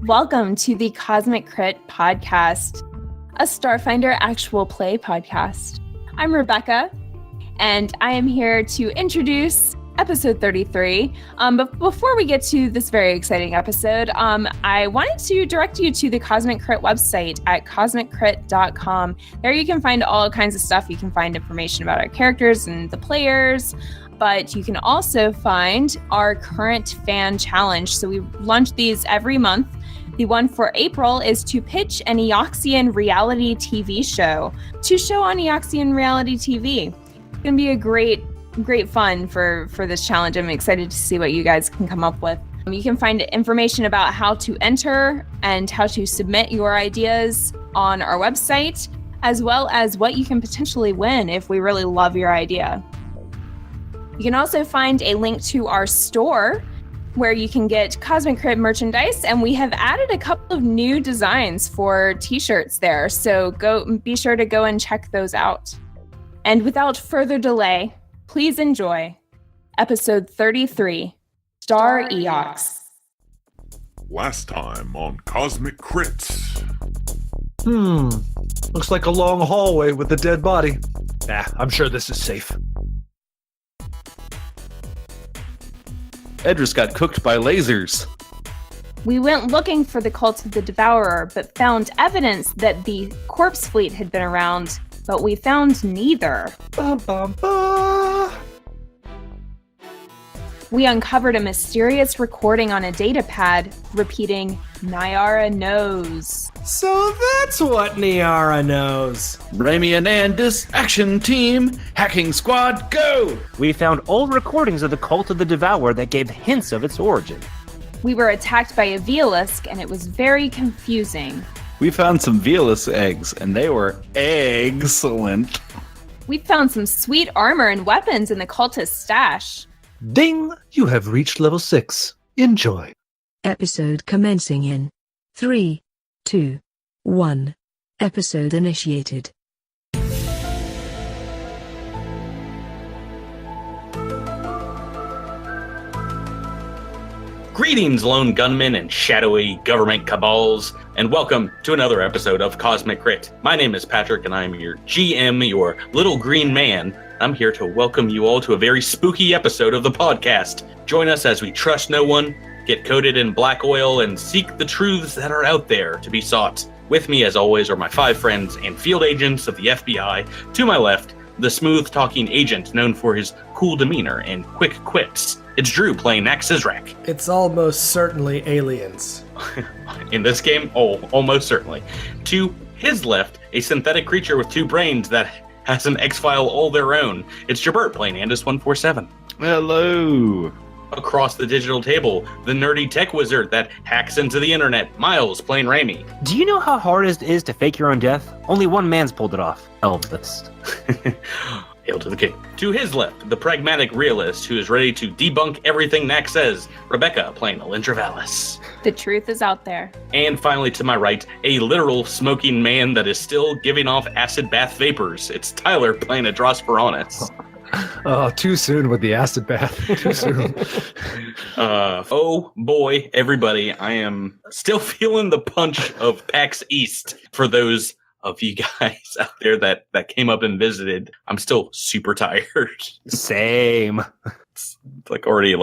Welcome to the Cosmic Crit Podcast, a Starfinder actual play podcast. I'm Rebecca, and I am here to introduce episode 33. But before we get to this very exciting episode, I wanted to direct you to the Cosmic Crit website at cosmiccrit.com. There you can find all kinds of stuff. You can find information about our characters and the players, but you can also find our current fan challenge. So we launch these every month. The one for April is to pitch an Eoxian reality TV show to show on Eoxian reality TV. It's going to be a great fun for this challenge. I'm excited to see what you guys can come up with. You can find information about how to enter and how to submit your ideas on our website, as well as what you can potentially win if we really love your idea. You can also find a link to our store where you can get Cosmic Crit merchandise, and we have added a couple of new designs for t-shirts there, so be sure to go and check those out. And without further delay, please enjoy episode 33, Star Eox. Last time on Cosmic Crit. Looks like a long hallway with a dead body. Nah, I'm sure this is safe. Edris got cooked by lasers. We went looking for the cult of the Devourer, but found evidence that the corpse fleet had been around, but we found neither. Bum, bum, bum. We uncovered a mysterious recording on a data pad repeating, "Nyara knows." So that's what Nyara knows. Rami and Andis, action team, hacking squad, go! We found old recordings of the Cult of the Devourer that gave hints of its origin. We were attacked by a Veolisk, and it was very confusing. We found some Veolus eggs, and they were excellent. We found some sweet armor and weapons in the cultist stash. Ding! You have reached level 6. Enjoy. Episode commencing in 3, 2, 1. Episode initiated. Greetings, lone gunmen and shadowy government cabals, and welcome to another episode of Cosmic Crit. My name is Patrick, and I'm your GM, your little green man. I'm here to welcome you all to a very spooky episode of the podcast. Join us as we trust no one, get coated in black oil, and seek the truths that are out there to be sought. With me, as always, are my 5 friends and field agents of the FBI. To my left, the smooth-talking agent known for his cool demeanor and quick quips. It's Drew playing Nax Sizrak. It's almost certainly aliens. In this game, almost certainly. To his left, a synthetic creature with 2 brains that has an X-file all their own. It's Jabert playing Andis 147. Hello. Across the digital table, the nerdy tech wizard that hacks into the internet, Miles playing Rami. Do you know how hard it is to fake your own death? Only one man's pulled it off. Elvis. Hail to the king. To his left, the pragmatic realist who is ready to debunk everything Nax says, Rebecca playing Alindra Vallis. The truth is out there. And finally, to my right, a literal smoking man that is still giving off acid bath vapors. It's Tyler playing Adros Piranhas. Oh, too soon with the acid bath. Too soon. Oh boy, everybody, I am still feeling the punch of PAX East. For those of you guys out there that came up and visited, I'm still super tired. Same. It's like already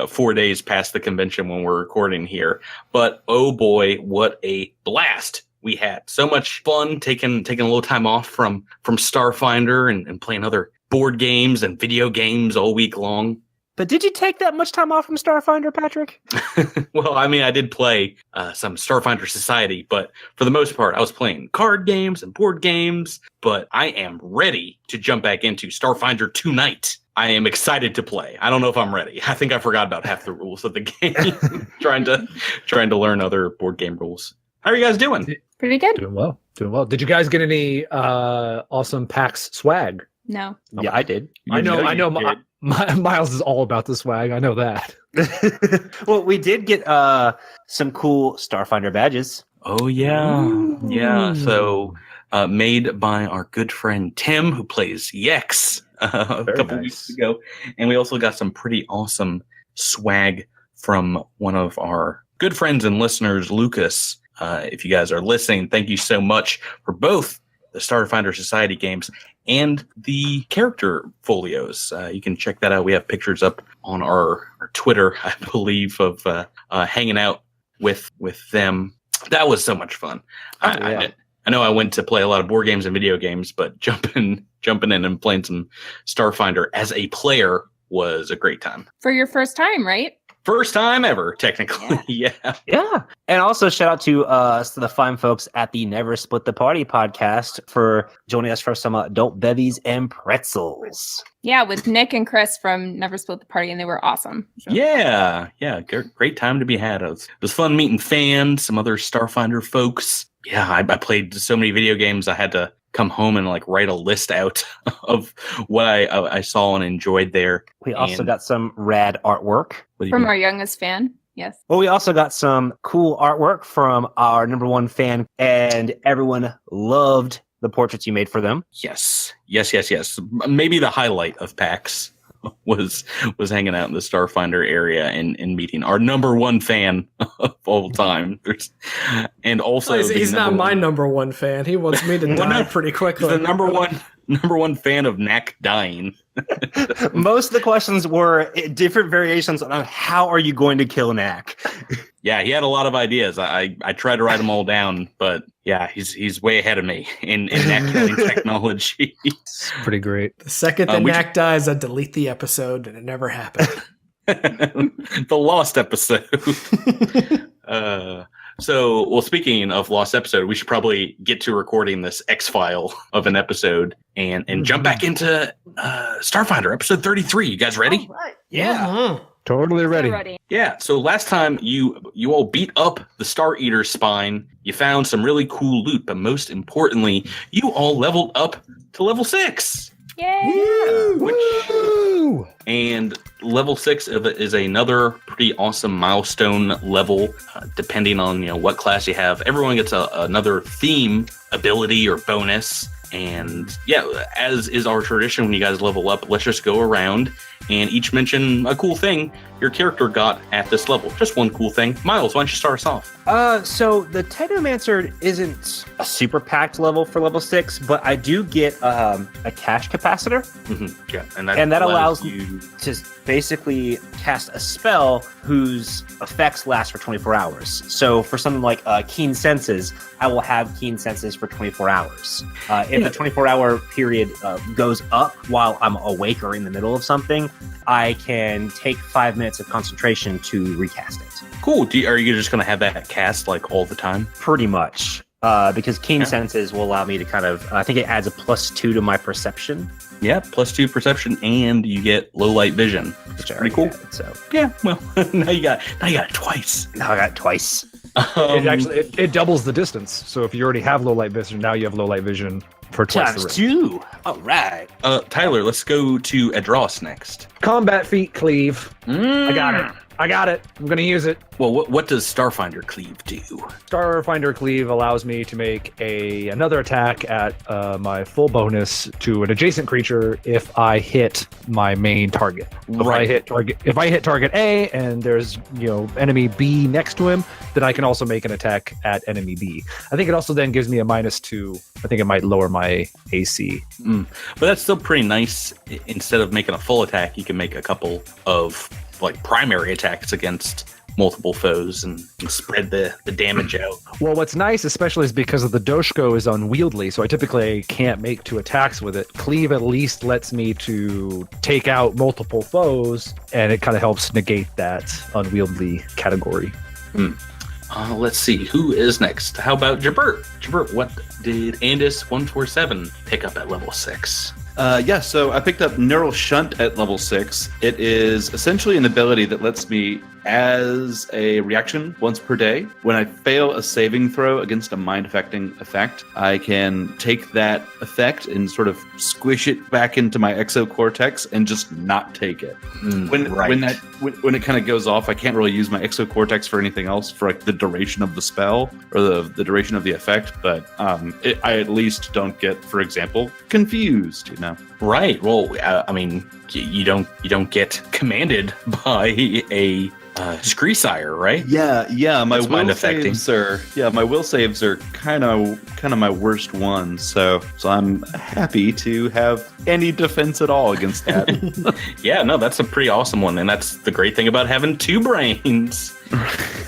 4 days past the convention when we're recording here. But oh boy, what a blast we had. So much fun taking a little time off from Starfinder and playing other board games and video games all week long. But did you take that much time off from Starfinder, Patrick? Well, I mean, I did play some Starfinder Society, but for the most part, I was playing card games and board games. But I am ready to jump back into Starfinder tonight. I am excited to play. I don't know if I'm ready. I think I forgot about half the rules of the game. trying to learn other board game rules. How are you guys doing? Pretty good. Doing well. Did you guys get any awesome PAX swag? No. Yeah, I did. I know. Miles is all about the swag. I know that. Well, we did get some cool Starfinder badges. Oh, yeah. Ooh. Yeah. So made by our good friend Tim, who plays Yex a couple weeks ago. And we also got some pretty awesome swag from one of our good friends and listeners, Lucas. If you guys are listening, thank you so much for both the Starfinder Society games and the character folios. You can check that out. We have pictures up on our Twitter, I believe, of hanging out with them. That was so much fun. I know I went to play a lot of board games and video games, but jumping in and playing some Starfinder as a player was a great time. For your first time, right? First time ever, technically. Yeah. Yeah. And also shout out to the fine folks at the Never Split the Party podcast for joining us for some adult bevies and pretzels. Yeah, with Nick and Chris from Never Split the Party, and they were awesome. So. Yeah. Great time to be had. It was fun meeting fans, some other Starfinder folks. Yeah, I played so many video games. I had to come home and like write a list out of what I saw and enjoyed there. We also got some rad artwork from our youngest fan. Yes. Well, we also got some cool artwork from our number one fan, and everyone loved the portraits you made for them. Yes. Maybe the highlight of PAX was hanging out in the Starfinder area and meeting our number one fan of all time. And also he's not my number one fan. He wants me to die pretty quickly. The number one fan of Knack dying. Most of the questions were different variations on how are you going to kill Knack. Yeah, he had a lot of ideas. I tried to write them all down, but yeah, he's way ahead of me in Knack killing technology. It's pretty great. The second that Knack dies, I delete the episode, and it never happened. The lost episode. So, speaking of lost episode, we should probably get to recording this X-File of an episode and jump back into Starfinder, episode 33. You guys ready? All right. Yeah. Mm-hmm. Totally ready. Yeah, so last time you all beat up the Star Eater's spine, you found some really cool loot, but most importantly, you all leveled up to level 6. Yay! Woo! And level 6 is another pretty awesome milestone level, depending on what class you have. Everyone gets another theme ability or bonus. And yeah, as is our tradition, when you guys level up, let's just go around and each mention a cool thing your character got at this level. Just one cool thing. Miles, why don't you start us off? So the Technomancer isn't a super packed level for level 6, but I do get a cash capacitor. Mm-hmm. Yeah, and that allows you to basically cast a spell whose effects last for 24 hours. So for something like Keen Senses, I will have Keen Senses for 24 hours. If the 24-hour period goes up while I'm awake or in the middle of something, I can take 5 minutes of concentration to recast it. Cool. Are you just going to have that cast like all the time? Pretty much. Because Keen Senses will allow me to kind of, I think it adds a +2 to my perception. Yeah, +2 perception, and you get low light vision. Which pretty cool. So yeah, well, now you got it twice. Now I got it twice. It doubles the distance. So if you already have low light vision, now you have low light vision for twice the range. 2. All right. Tyler, let's go to Adros next. Combat feat cleave. I got it. I'm going to use it. Well, what does Starfinder Cleave do? Starfinder Cleave allows me to make another attack at my full bonus to an adjacent creature if I hit my main target. Right. If I hit target A and there's enemy B next to him, then I can also make an attack at enemy B. I think it also then gives me a -2. I think it might lower my AC. But that's still pretty nice. Instead of making a full attack, you can make a couple of primary attacks against multiple foes and spread the damage out. Well, what's nice, especially, is because of the Doshko is unwieldy, so I typically can't make 2 attacks with it. Cleave at least lets me to take out multiple foes, and it kind of helps negate that unwieldy category. Let's see, who is next? How about Jabert? Jabert, what did Andis147 pick up at level 6? So I picked up Neural Shunt at level 6. It is essentially an ability that lets me, as a reaction once per day, when I fail a saving throw against a mind-affecting effect, I can take that effect and sort of squish it back into my exocortex and just not take it. When it kind of goes off, I can't really use my exocortex for anything else for the duration of the spell or the duration of the effect, but I at least don't get, for example, confused, Right. Well, I mean, you don't get commanded by a Screesire, right? Yeah. My That's mind will affecting. saves are kind of my worst ones. So I'm happy to have any defense at all against that. Yeah, no, that's a pretty awesome one, and that's the great thing about having two brains.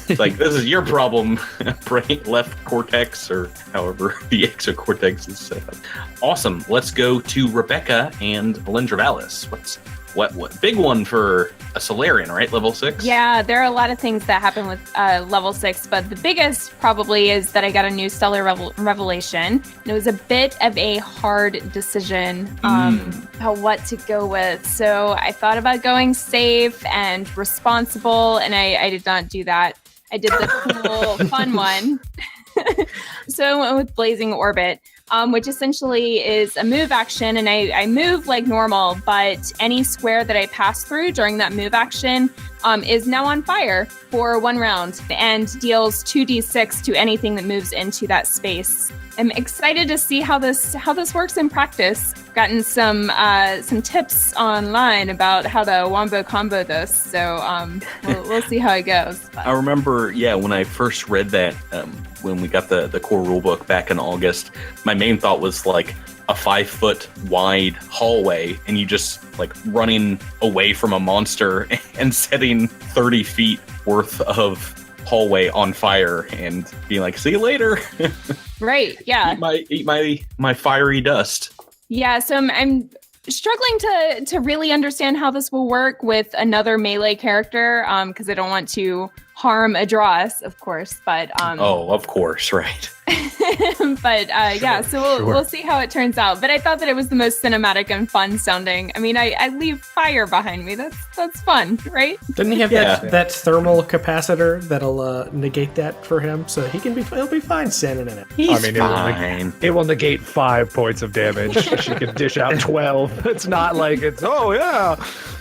It's like, this is your problem, brain, left cortex, or however the exocortex is set up. Awesome. Let's go to Rebecca and Valendravalis. What big one for a Solarian, right? Level 6? Yeah, there are a lot of things that happen with level 6, but the biggest probably is that I got a new stellar revelation. And it was a bit of a hard decision about what to go with. So I thought about going safe and responsible, and I did not do that. I did the cool, fun one. So I went with Blazing Orbit, which essentially is a move action, and I move like normal, but any square that I pass through during that move action is now on fire for 1 round and deals 2d6 to anything that moves into that space. I'm excited to see how this works in practice. Gotten some tips online about how to wombo combo this, so we'll see how it goes. I remember, when I first read that, when we got the core rulebook back in August, my main thought was like a 5-foot wide hallway, and you just like running away from a monster and setting 30 feet worth of hallway on fire and being like, see you later. Right, yeah. Eat my fiery dust. Yeah, so I'm struggling to really understand how this will work with another melee character, because I don't want to harm Adras, of course, but of course, right. but so we'll see how it turns out. But I thought that it was the most cinematic and fun sounding. I mean, I leave fire behind me. That's fun, right? Didn't he have that thermal capacitor that'll negate that for him? So he'll be fine standing in it. He's fine. It will negate 5 points of damage. She can dish out 12. It's not like it's,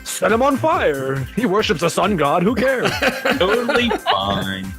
set him on fire. He worships a sun god. Who cares? Totally fine.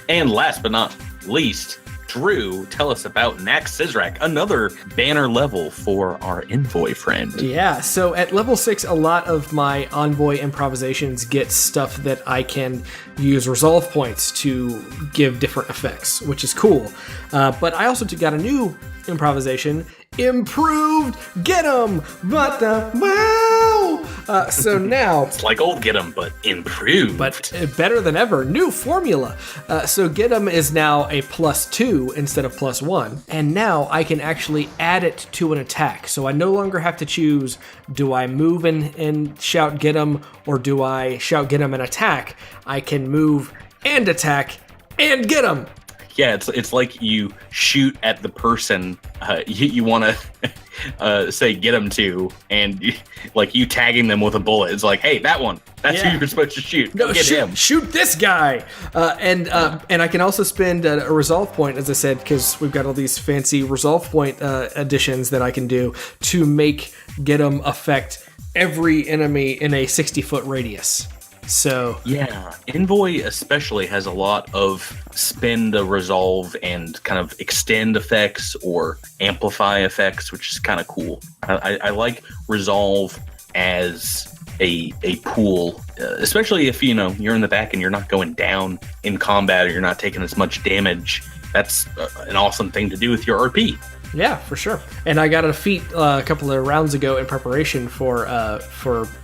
And last but not least, Drew, tell us about Nax Sizrak, another banner level for our envoy friend. Yeah, so at level 6, a lot of my envoy improvisations get stuff that I can use resolve points to give different effects, which is cool. But I also got a new improvisation, Improved Get 'em, but wow! So now... It's like old Get 'em, but improved. But better than ever. New formula. So Get 'em is now a +2 instead of +1. And now I can actually add it to an attack. So I no longer have to choose, do I move and shout Get 'em, or do I shout Get 'em and attack? I can move and attack and get 'em. Yeah, it's like you shoot at the person you want to say get them to, and you tagging them with a bullet. It's like, hey, that one. That's who you're supposed to shoot. No, get him. Shoot this guy. And I can also spend a resolve point, as I said, because we've got all these fancy resolve point additions that I can do to make get 'em affect every enemy in a 60-foot radius. So yeah, Envoy especially has a lot of spend a resolve and kind of extend effects or amplify effects, which is kind of cool. I like resolve as a pool, especially if you're in the back and you're not going down in combat or you're not taking as much damage. That's an awesome thing to do with your RP. Yeah, for sure. And I got a feat a couple of rounds ago in preparation for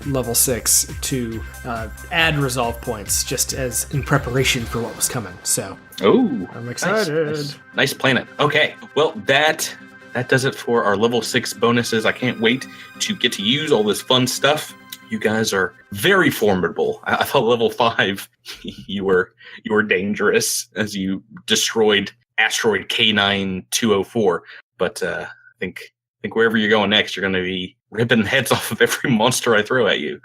level 6 to add resolve points, just as in preparation for what was coming. So, I'm excited. Nice planet. Okay, well that does it for our level 6 bonuses. I can't wait to get to use all this fun stuff. You guys are very formidable. I thought level 5, you were dangerous as you destroyed asteroid K9204. But I think wherever you're going next, you're going to be ripping heads off of every monster I throw at you.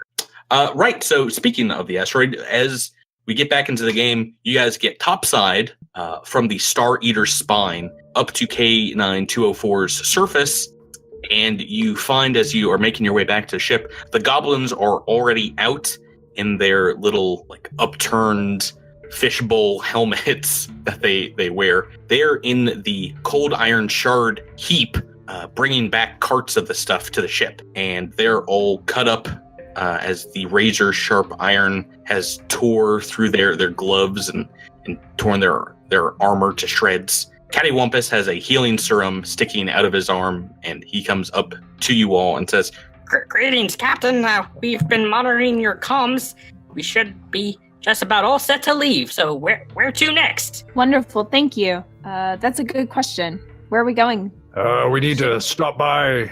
Right, so speaking of the asteroid, as we get back into the game, you guys get topside from the Star Eater spine up to K9204's surface, and you find as you are making your way back to the ship, the goblins are already out in their little upturned fishbowl helmets that they wear. They're in the cold iron shard heap bringing back carts of the stuff to the ship, and they're all cut up as the razor sharp iron has tore through their gloves and torn their armor to shreds. Cattywampus has a healing serum sticking out of his arm, and he comes up to you all and says, Greetings, Captain. We've been monitoring your comms. We should be just about all set to leave, so where to next? Wonderful, thank you. That's a good question. Where are we going? We need to stop by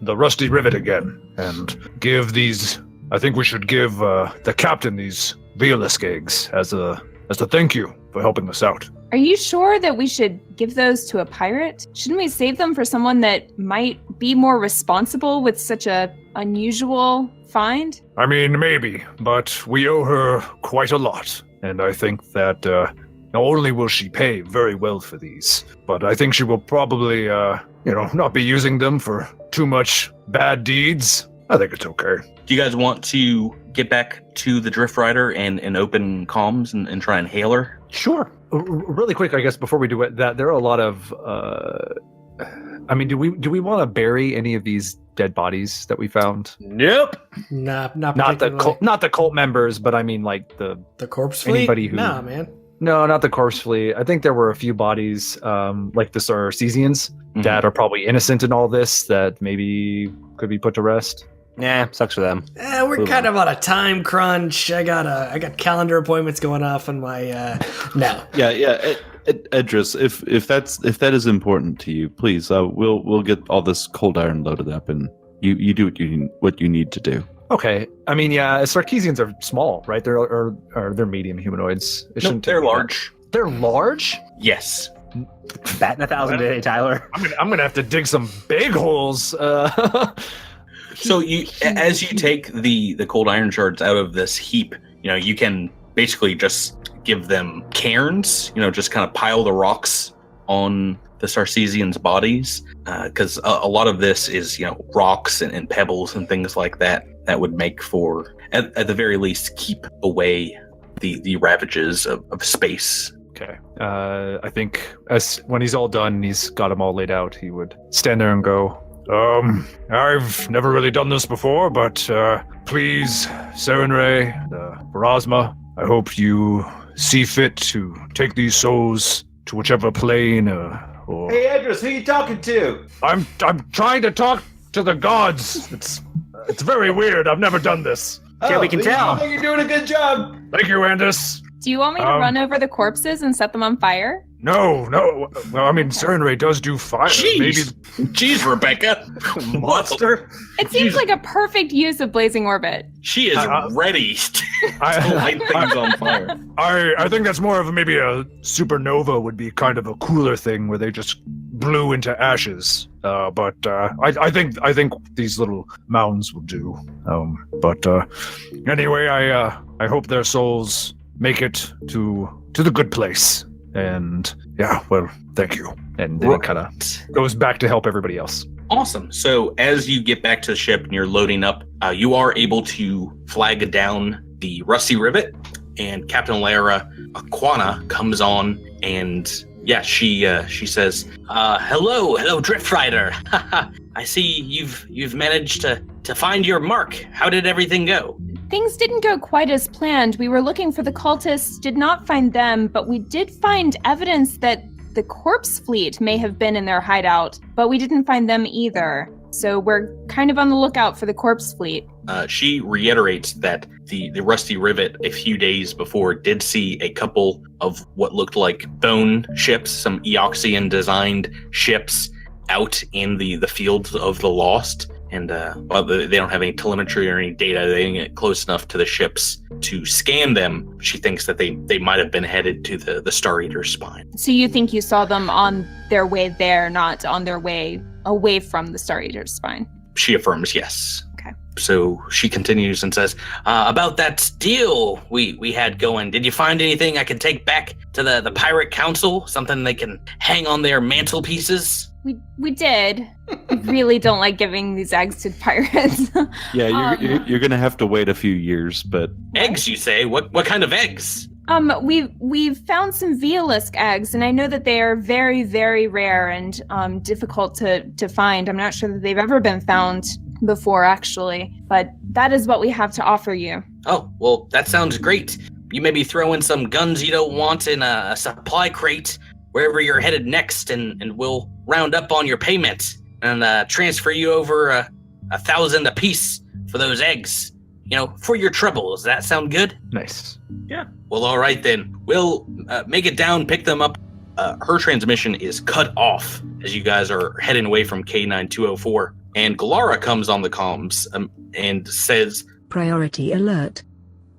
the Rusty Rivet again and give these. I think we should give the captain these Vealisk eggs as a thank you for helping us out. Are you sure that we should give those to a pirate? Shouldn't we save them for someone that might be more responsible with such a unusual find? I mean, maybe, but we owe her quite a lot, and I think that not only will she pay very well for these, but I think she will probably, not be using them for too much bad deeds. I think it's okay. do you guys want to get back to the Drift Rider and open comms and try and hail her? Sure. Really quick, I guess, before we do it, that there are a lot of. Do we want to bury any of these dead bodies that we found? Nope. Not the cult members, but I mean like the corpse fleet. Anybody who, nah, man. No, not the corpse fleet. I think there were a few bodies, like the Sarcesians, that are probably innocent in all this that maybe could be put to rest. Yeah, sucks for them. We're kind of on a time crunch. I got calendar appointments going off on my no. Yeah. Edris, if that is important to you, please, we'll get all this cold iron loaded up, and you do what you need to do. Okay. I mean, yeah, Sarcesians are small, right? They're medium humanoids. They're large. They're large? Yes. Batting 1,000 today, Tyler. I'm gonna have to dig some big holes. So as you take the cold iron shards out of this heap, you can basically just give them cairns, just kind of pile the rocks on the Sarcesians' bodies, because a lot of this is, rocks and pebbles and things like that would make for, at the very least, keep away the ravages of space. Okay. I think when he's all done, he's got them all laid out, he would stand there and go, I've never really done this before, but please, Serenray, Barasma, I hope you see fit to take these souls to whichever plane or... Hey, Edris, who are you talking to? I'm trying to talk to the gods. It's very weird. I've never done this. Yeah, we can tell. I think you're doing a good job. Thank you, Andis. Do you want me to run over the corpses and set them on fire? No. Well, I mean, Serenray does do fire. Jeez, Rebecca. Monster. It seems like a perfect use of Blazing Orbit. She is ready to light things on fire. I think that's more of maybe a supernova would be kind of a cooler thing where they just blew into ashes. But I think these little mounds will do. Anyway, I hope their souls make it to the good place. And yeah, well, thank you. And then it kind of goes back to help everybody else. Awesome. So as you get back to the ship and you're loading up, you are able to flag down the Rusty Rivet, and Captain Okwana comes on, and yeah, she says, hello, Drift Rider. I see you've managed to find your mark. How did everything go? Things didn't go quite as planned. We were looking for the cultists, did not find them, but we did find evidence that the corpse fleet may have been in their hideout, but we didn't find them either. So we're kind of on the lookout for the corpse fleet. She reiterates that the Rusty Rivet a few days before did see a couple of what looked like bone ships, some Eoxian designed ships out in the fields of the Lost. And they don't have any telemetry or any data. They didn't get close enough to the ships to scan them. She thinks that they might have been headed to the Star Eater's spine. So you think you saw them on their way there, not on their way away from the Star Eater's spine? She affirms yes. Okay. So she continues and says, about that deal we had going, did you find anything I can take back to the Pirate Council? Something they can hang on their mantelpieces? We did. We really don't like giving these eggs to pirates. Yeah, you're gonna have to wait a few years, but eggs, you say? What kind of eggs? We've found some Violisk eggs, and I know that they are very, very rare and difficult to find. I'm not sure that they've ever been found before, actually, but that is what we have to offer you. Oh, well, that sounds great. You maybe throw in some guns you don't want in a supply crate wherever you're headed next, and we'll round up on your payment and transfer you over 1,000 apiece for those eggs. For your trouble. Does that sound good? Nice. Yeah. Well, all right then. We'll make it down, pick them up. Her transmission is cut off as you guys are heading away from K9204. And Galara comes on the comms and says, Priority alert.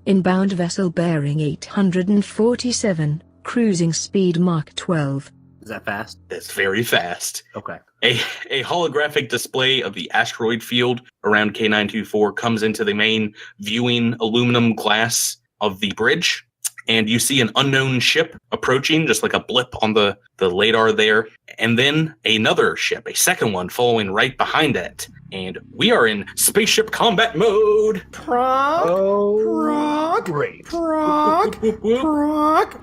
Inbound vessel bearing 847, cruising speed Mach 12. Is that fast? That's very fast. Okay. A holographic display of the asteroid field around K924 comes into the main viewing aluminum glass of the bridge, and you see an unknown ship approaching, just like a blip on the radar there, and then another ship, a second one, following right behind it. And we are in spaceship combat mode. Great.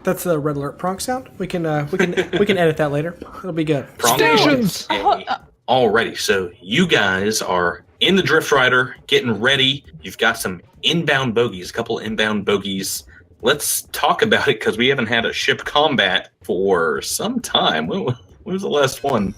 That's the red alert pronk sound. We can edit that later. It'll be good. Stations! Alrighty, so you guys are in the Drift Rider, getting ready. You've got some inbound bogies, a couple inbound bogies. Let's talk about it, because we haven't had a ship combat for some time. When was the last one?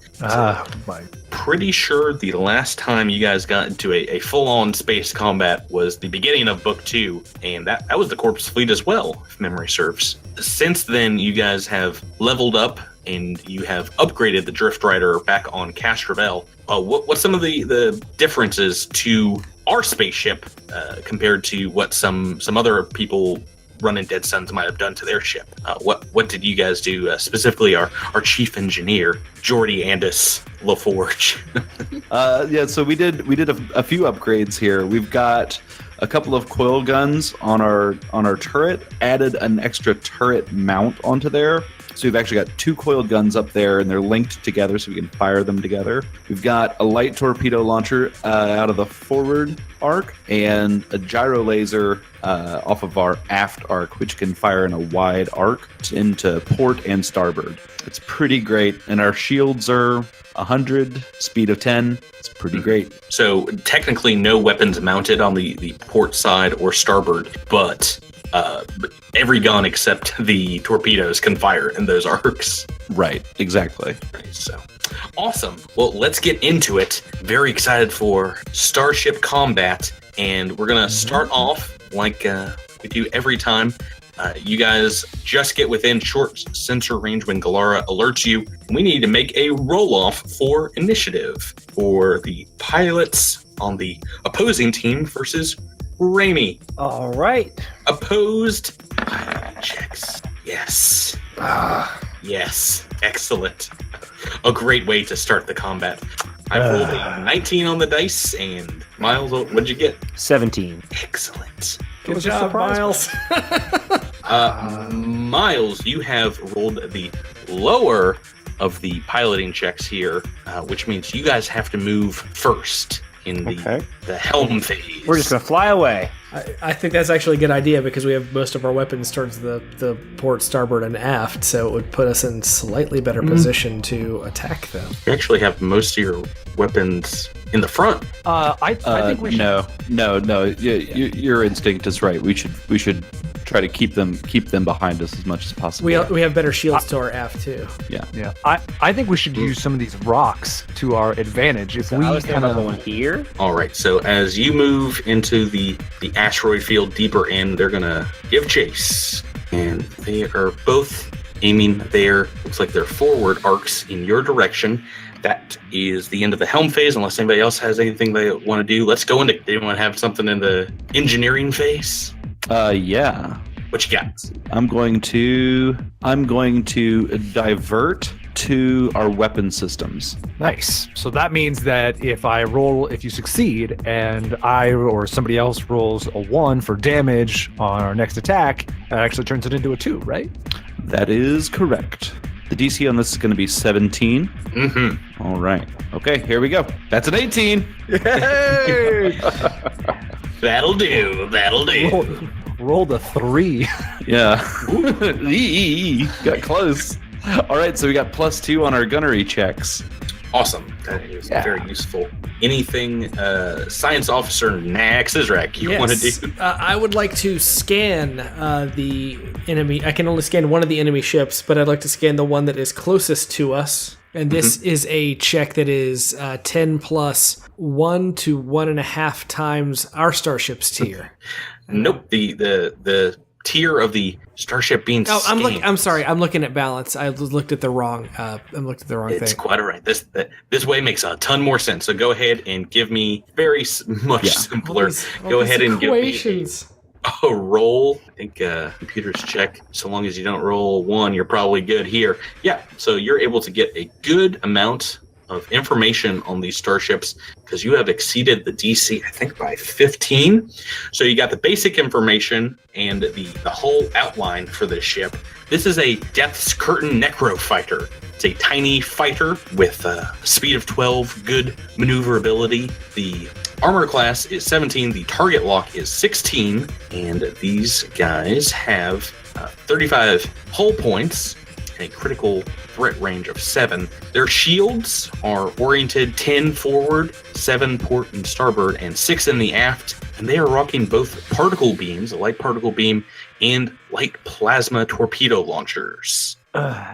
Pretty sure the last time you guys got into a full-on space combat was the beginning of Book 2, and that was the Corpse Fleet as well, if memory serves. Since then, you guys have leveled up, and you have upgraded the Drift Rider back on Castrovel. What's some of the differences to our spaceship compared to what some other people running Dead Suns might have done to their ship? What did you guys do, specifically our chief engineer, Jordy Andis LaForge? So we did a few upgrades here. We've got a couple of coil guns on our turret, added an extra turret mount onto there. So we've actually got 2 coiled guns up there, and they're linked together so we can fire them together. We've got a light torpedo launcher out of the forward arc, and a gyro laser off of our aft arc, which can fire in a wide arc into port and starboard. It's pretty great, and our shields are 100, speed of 10. It's pretty great. So technically no weapons mounted on the port side or starboard, but every gun except the torpedoes can fire in those arcs. Right, exactly. Right, so awesome. Well, let's get into it. Very excited for Starship Combat, and we're going to start off like we do every time. You guys just get within short sensor range when Galara alerts you. We need to make a roll-off for initiative for the pilots on the opposing team versus Raimi. All right. Opposed pilot checks. Yes. Yes. Excellent. A great way to start the combat. I rolled a 19 on the dice, and Miles, what'd you get? 17. Excellent. Good job, Miles. Miles, you have rolled the lower of the piloting checks here, which means you guys have to move first in the helm phase. We're just going to fly away. I think that's actually a good idea, because we have most of our weapons towards the port, starboard, and aft, so it would put us in slightly better position to attack them. You actually have most of your weapons in the front. I think we should. No. Your instinct is right. We should try to keep them behind us as much as possible. We have better shields to our aft too. Yeah. I think we should use some of these rocks to our advantage. If we kind of going here. All right. So as you move into the asteroid field deeper in, they're gonna give chase, and they are both aiming their, looks like their forward arcs in your direction. That is the end of the helm phase, unless anybody else has anything they want to do. Let's go into, do you want to have something in the engineering phase? Yeah. What you got? I'm going to divert to our weapon systems. Nice. So that means that if you succeed, and I or somebody else rolls a 1 for damage on our next attack, that actually turns it into a 2, right? That is correct. The DC on this is going to be 17. Mm-hmm. All right. Okay, here we go. That's an 18. Yay! That'll do. Rolled a 3. Yeah. Got close. All right, so we got +2 on our gunnery checks. Awesome. That is very useful. Anything, Science Officer Naxizrak, you want to do? I would like to scan the enemy. I can only scan one of the enemy ships, but I'd like to scan the one that is closest to us. And this is a check that is 10 plus 1 to 1.5 times our starship's tier. Nope. The tier of the starship being scanned. I'm sorry. I'm looking at balance. I looked at the wrong. It's It's thing. quite all right. This way makes a ton more sense. So go ahead and give me much simpler. Go ahead and give me a roll. I think computers check. So long as you don't roll 1, you're probably good here. Yeah. So you're able to get a good amount of information on these starships because you have exceeded the DC, I think, by 15. So you got the basic information and the whole outline for this ship. This is a Death's Curtain Necro Fighter. It's a tiny fighter with a speed of 12, good maneuverability. The armor class is 17, the target lock is 16, and these guys have 35 hull points and a critical threat range of 7. Their shields are oriented 10 forward, 7 port and starboard, and 6 in the aft, and they are rocking both particle beams, a light particle beam, and light plasma torpedo launchers.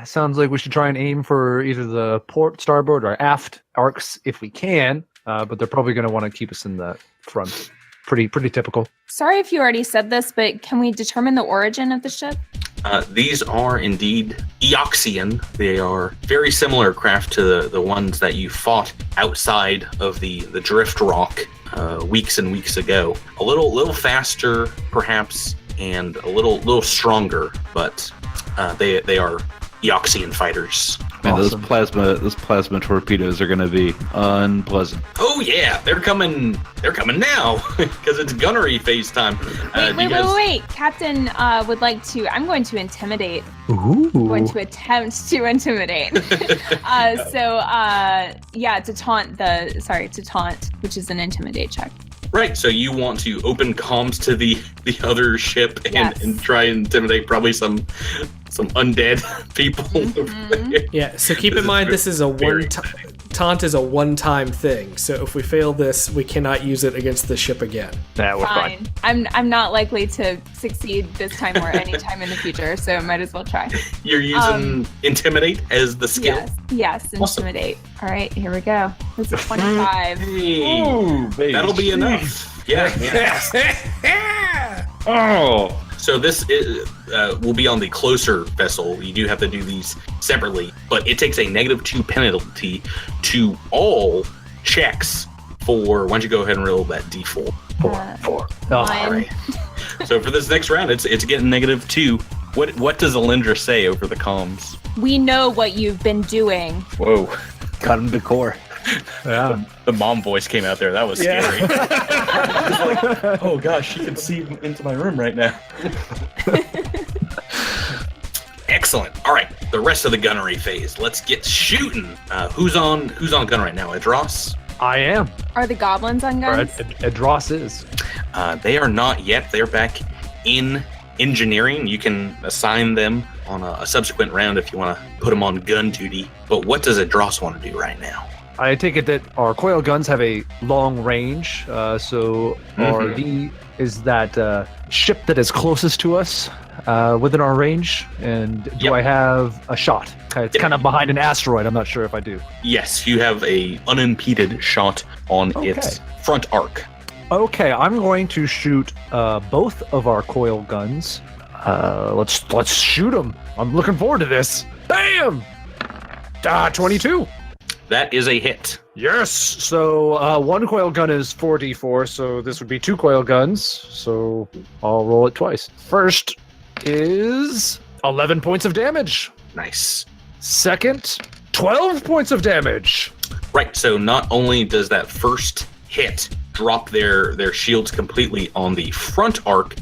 Sounds like we should try and aim for either the port, starboard, or aft arcs if we can, but they're probably going to want to keep us in the front. Pretty typical. Sorry if you already said this, but can we determine the origin of the ship? These are indeed Eoxian. They are very similar craft to the ones that you fought outside of the Drift Rock weeks and weeks ago. A little faster, perhaps, and a little stronger, but they are Eoxian fighters. Man, Awesome. those plasma torpedoes are going to be unpleasant. Oh yeah, they're coming now because it's gunnery phase time. Wait. Captain would like to. I'm going to intimidate. Ooh. I'm going to attempt to intimidate. To taunt, which is an intimidate check. Right, so you want to open comms to the other ship and try and intimidate probably some undead people. Yeah, so keep in mind this is a taunt is a one-time thing. So if we fail this, we cannot use it against the ship again. That was Fine. I'm not likely to succeed this time or any time in the future, so I might as well try. You're using intimidate as the skill. Yes, intimidate. All right, here we go. This is 25. Hey, that'll be enough. Yeah. Oh! So this will be on the closer vessel. You do have to do these separately, but it takes a -2 penalty to all checks for. Why don't you go ahead and roll that D4? 4. All right. So for this next round, it's getting -2. What does Alindra say over the comms? We know what you've been doing. Whoa. Cut him to core. Yeah. The mom voice came out there. That was scary. It's like, oh gosh, she can see into my room right now. Excellent. All right, the rest of the gunnery phase. Let's get shooting. Who's on gun right now? Adros? I am. Are the goblins on guns? Adros is. They are not yet. They're back in engineering. You can assign them on a subsequent round if you want to put them on gun duty. But what does Adros want to do right now? I take it that our coil guns have a long range, so RD is that ship that is closest to us within our range. And do I have a shot? It's kind of behind an asteroid. I'm not sure if I do. Yes, you have a unimpeded shot on its front arc. Okay, I'm going to shoot both of our coil guns. Let's shoot them. I'm looking forward to this. Bam! 22. That is a hit. Yes. So one coil gun is 4d4, so this would be 2 coil guns. So I'll roll it twice. First is 11 points of damage. Nice. Second, 12 points of damage. Right, so not only does that first hit drop their shields completely on the front arc,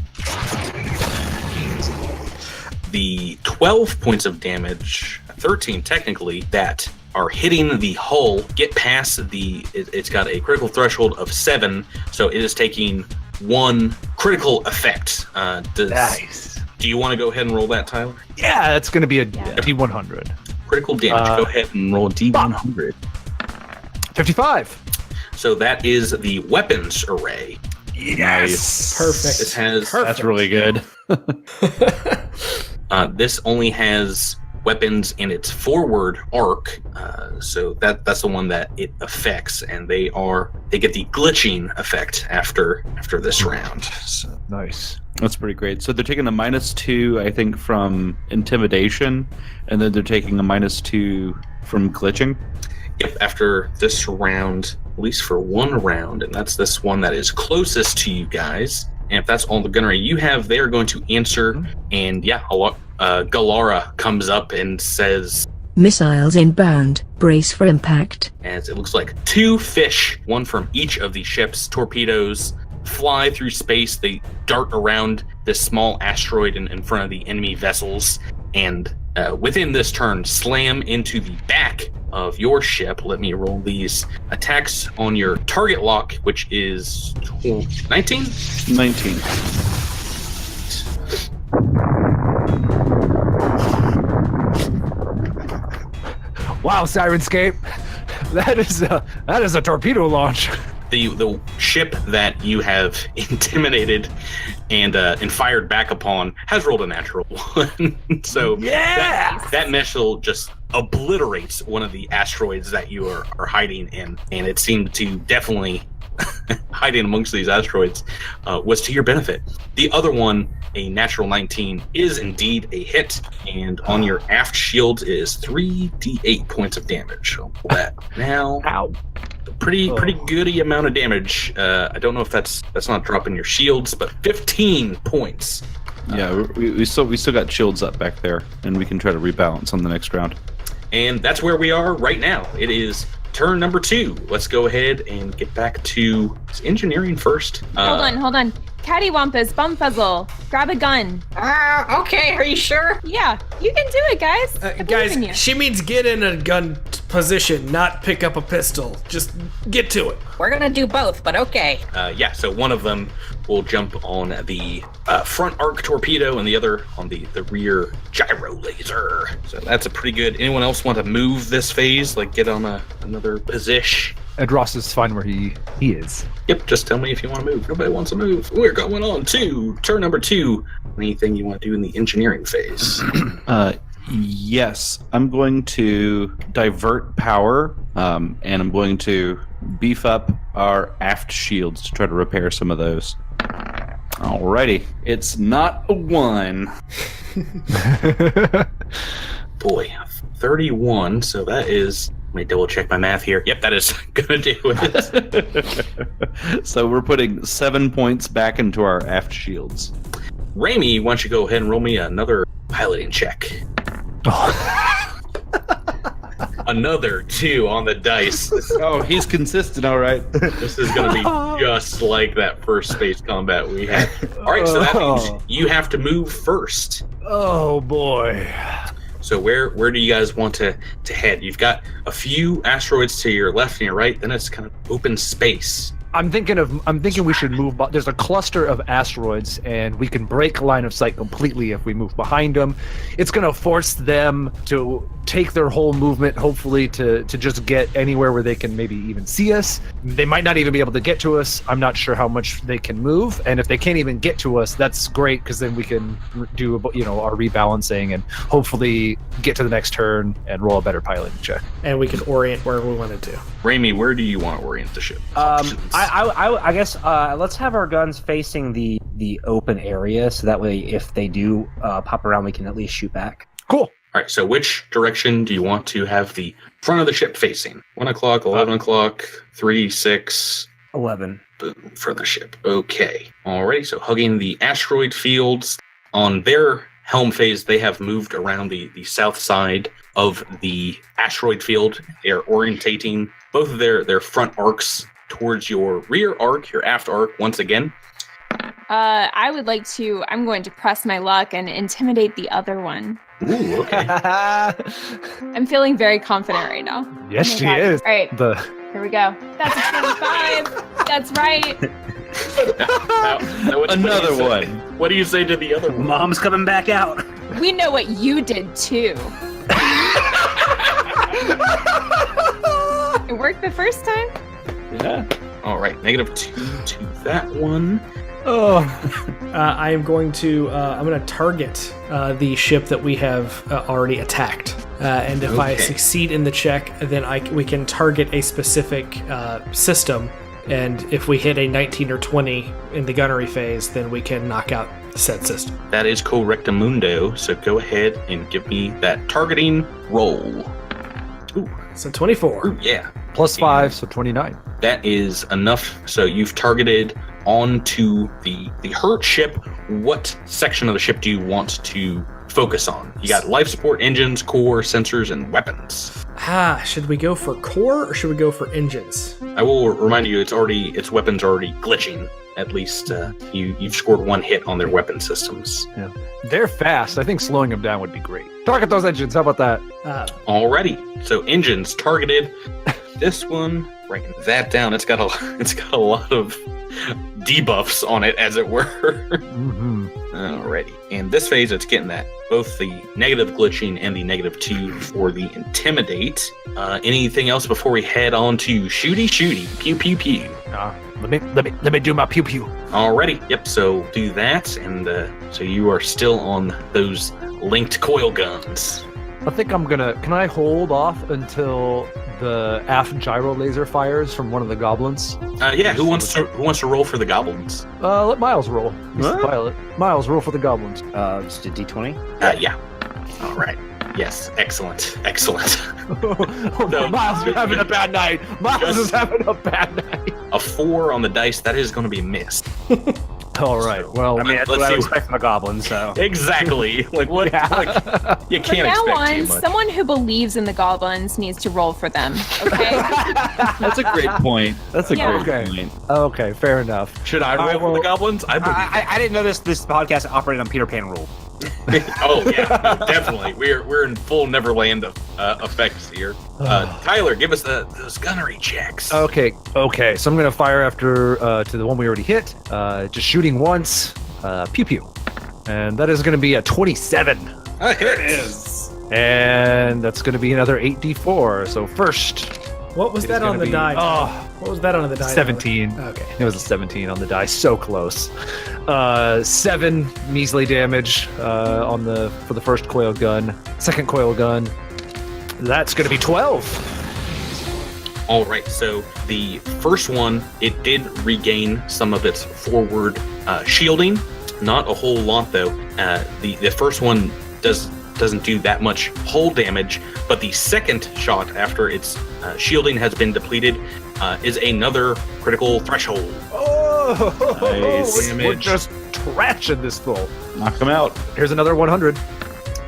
the 12 points of damage, 13 technically, that are hitting the hull get past it's got a critical threshold of 7, so it is taking 1 critical effect. Nice. Do you want to go ahead and roll that, Tyler? Yeah, that's going to be a D100. Critical damage. Go ahead and roll a D100. 55. So that is the weapons array. Yes. Perfect. This has. That's really good. This only has weapons in its forward arc, so that's the one that it affects, and they get the glitching effect after this round. So. Nice. That's pretty great. So they're taking a -2, I think, from intimidation, and then they're taking a -2 from glitching. Yep, after this round, at least for one round, and that's this one that is closest to you guys. And if that's all the gunnery you have, they are going to answer. And yeah, Galara comes up and says, Missiles inbound. Brace for impact. as it looks like 2 fish, one from each of the ship's torpedoes, fly through space. They dart around this small asteroid in front of the enemy vessels, and within this turn, slam into the back of your ship. Let me roll these attacks on your target lock, which is 19? 19. Wow, Sirenscape. That is a torpedo launch. The ship that you have intimidated and fired back upon has rolled a natural one. So that missile just obliterates one of the asteroids that you are hiding in, and it seemed to definitely hiding amongst these asteroids was to your benefit. The other one, a natural 19, is indeed a hit, and on your aft shield is 3d8 points of damage. So that now. Ow. Pretty goody amount of damage. I don't know if that's not dropping your shields, but 15 points. Yeah, we still got shields up back there, and we can try to rebalance on the next round. And that's where we are right now. It is turn number 2. Let's go ahead and get back to engineering first. Hold on. Cattywampus, Bumfuzzle, grab a gun. Okay, are you sure? Yeah, you can do it, guys. I believe in you. She means get in a gun position, not pick up a pistol. Just get to it. We're gonna do both, but okay. So one of them will jump on the front arc torpedo, and the other on the rear gyro laser. So that's a pretty good. Anyone else want to move this phase? Like get on another position? And Ross is fine where he is. Yep, just tell me if you want to move. Nobody wants to move. We're going on to turn number 2. Anything you want to do in the engineering phase? Yes, I'm going to divert power, and I'm going to beef up our aft shields to try to repair some of those. Alrighty, it's not a 1. Boy, 31, so that is... Let me double check my math here. Yep, that is gonna do it. So we're putting 7 points back into our aft shields. Raimi, why don't you go ahead and roll me another piloting check? Another 2 on the dice. Oh, he's consistent, all right. This is going to be just like that first space combat we had. All right, so that means you have to move first. Oh boy. So where do you guys want to head? You've got a few asteroids to your left and your right, then it's kind of open space. I'm thinking we should move. There's a cluster of asteroids, and we can break line of sight completely if we move behind them. It's going to force them to take their whole movement, hopefully, to just get anywhere where they can maybe even see us. They might not even be able to get to us. I'm not sure how much they can move, and if they can't even get to us, that's great because then we can do our rebalancing and hopefully get to the next turn and roll a better piloting check. And we can orient where we want to do. Raimi, where do you want to orient the ship? I guess let's have our guns facing the open area, so that way if they do pop around, we can at least shoot back. Cool. All right, so which direction do you want to have the front of the ship facing? 1 o'clock, 11 o'clock, 3, 6... 11. Boom, for the ship. Okay. Alrighty, so hugging the asteroid fields. On their helm phase, they have moved around the south side of the asteroid field. They're orientating both of their front arcs towards your rear arc, your aft arc, once again. I'm going to press my luck and intimidate the other one. Ooh, okay. I'm feeling very confident right now. Yes, she is. All right, here we go. That's a 25. That's right. Another what one. do you say? What do you say to the other one? Mom's coming back out. We know what you did too. It worked the first time. Yeah. All right, -2 to that one. Oh, I am going to. I'm going to target the ship that we have already attacked, and if I Okay. succeed in the check, then we can target a specific system. And if we hit a 19 or 20 in the gunnery phase, then we can knock out said system. That is correctamundo. So go ahead and give me that targeting roll. Ooh, So 24. yeah. +5, so 29. That is enough. So you've targeted onto the hurt ship. What section of the ship do you want to focus on? You got life support, engines, core, sensors, and weapons. Should we go for core or should we go for engines? I will remind you, its weapons are already glitching. At least you've scored one hit on their weapon systems. Yeah. They're fast. I think slowing them down would be great. Target those engines. How about that? Alrighty. So engines targeted. This one, writing that down. It's got a lot of debuffs on it, as it were. Mm-hmm. Alrighty. In this phase, it's getting that. Both the negative glitching and the -2 for the intimidate. Anything else before we head on to shooty, pew pew pew. Let me do my pew pew. Alrighty. Yep. So do that, and so you are still on those linked coil guns. I think I'm gonna. Can I hold off until the aft gyro laser fires from one of the goblins? Yeah. Who wants to roll for the goblins? Let Miles roll. He's the pilot. Miles, roll for the goblins. Just a D20. Yeah. All right. Yes. Excellent. Miles is having a bad night. Miles is having a bad night. A 4 on the dice. That is going to be missed. All right. Well, I mean, that's what I expect from a goblin, so. Exactly. Like what? Like, you From can't now expect on, too much. someone who believes in the goblins needs to roll for them. Okay. That's a great point. That's a Yeah. great point. Okay, fair enough. Should I roll for the goblins? I believe. I didn't know this podcast operated on Peter Pan rule. Oh yeah, no, definitely. We're in full Neverland effects here. Tyler, give us those gunnery checks. Okay. So I'm gonna fire after to the one we already hit. Just shooting once. Pew pew, and that is gonna be a 27. Here it is. And that's gonna be another 8d4. So first. What was that on the die? What was that on the die? 17. Okay. It was a 17 on the die. So close. 7 measly damage for the first coil gun. Second coil gun. That's going to be 12. All right. So the first one, it did regain some of its forward shielding. Not a whole lot though. The first one doesn't do that much hull damage, but the second shot after its shielding has been depleted is another critical threshold. Oh, Nice. we're just trashing this fool. Knock them out. Here's another 100.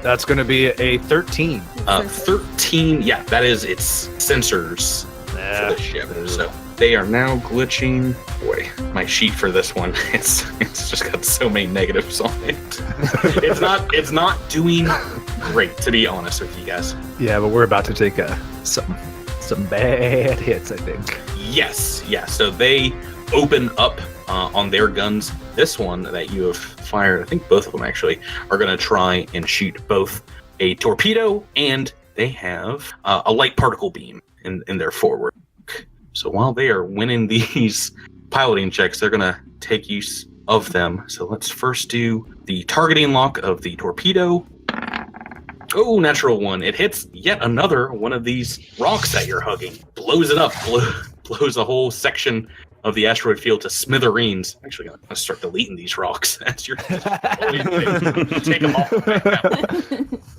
That's going to be a 13. 13, yeah, that is its sensors for the ship. So they are now glitching. Boy, my sheet for this one, it's just got so many negatives on it. It's not doing great, to be honest with you guys. Yeah, but we're about to take some bad hits, I think. Yes, yeah. So they open up on their guns. This one that you have fired, I think both of them actually, are going to try and shoot both a torpedo and they have a light particle beam in their forward. So while they are winning these piloting checks, they're going to take use of them. So let's first do the targeting lock of the torpedo. Oh, natural one. It hits yet another one of these rocks that you're hugging. Blows it up. Blows a whole section of the asteroid field to smithereens. I'm actually going to start deleting these rocks. That's your only thing. Take them off right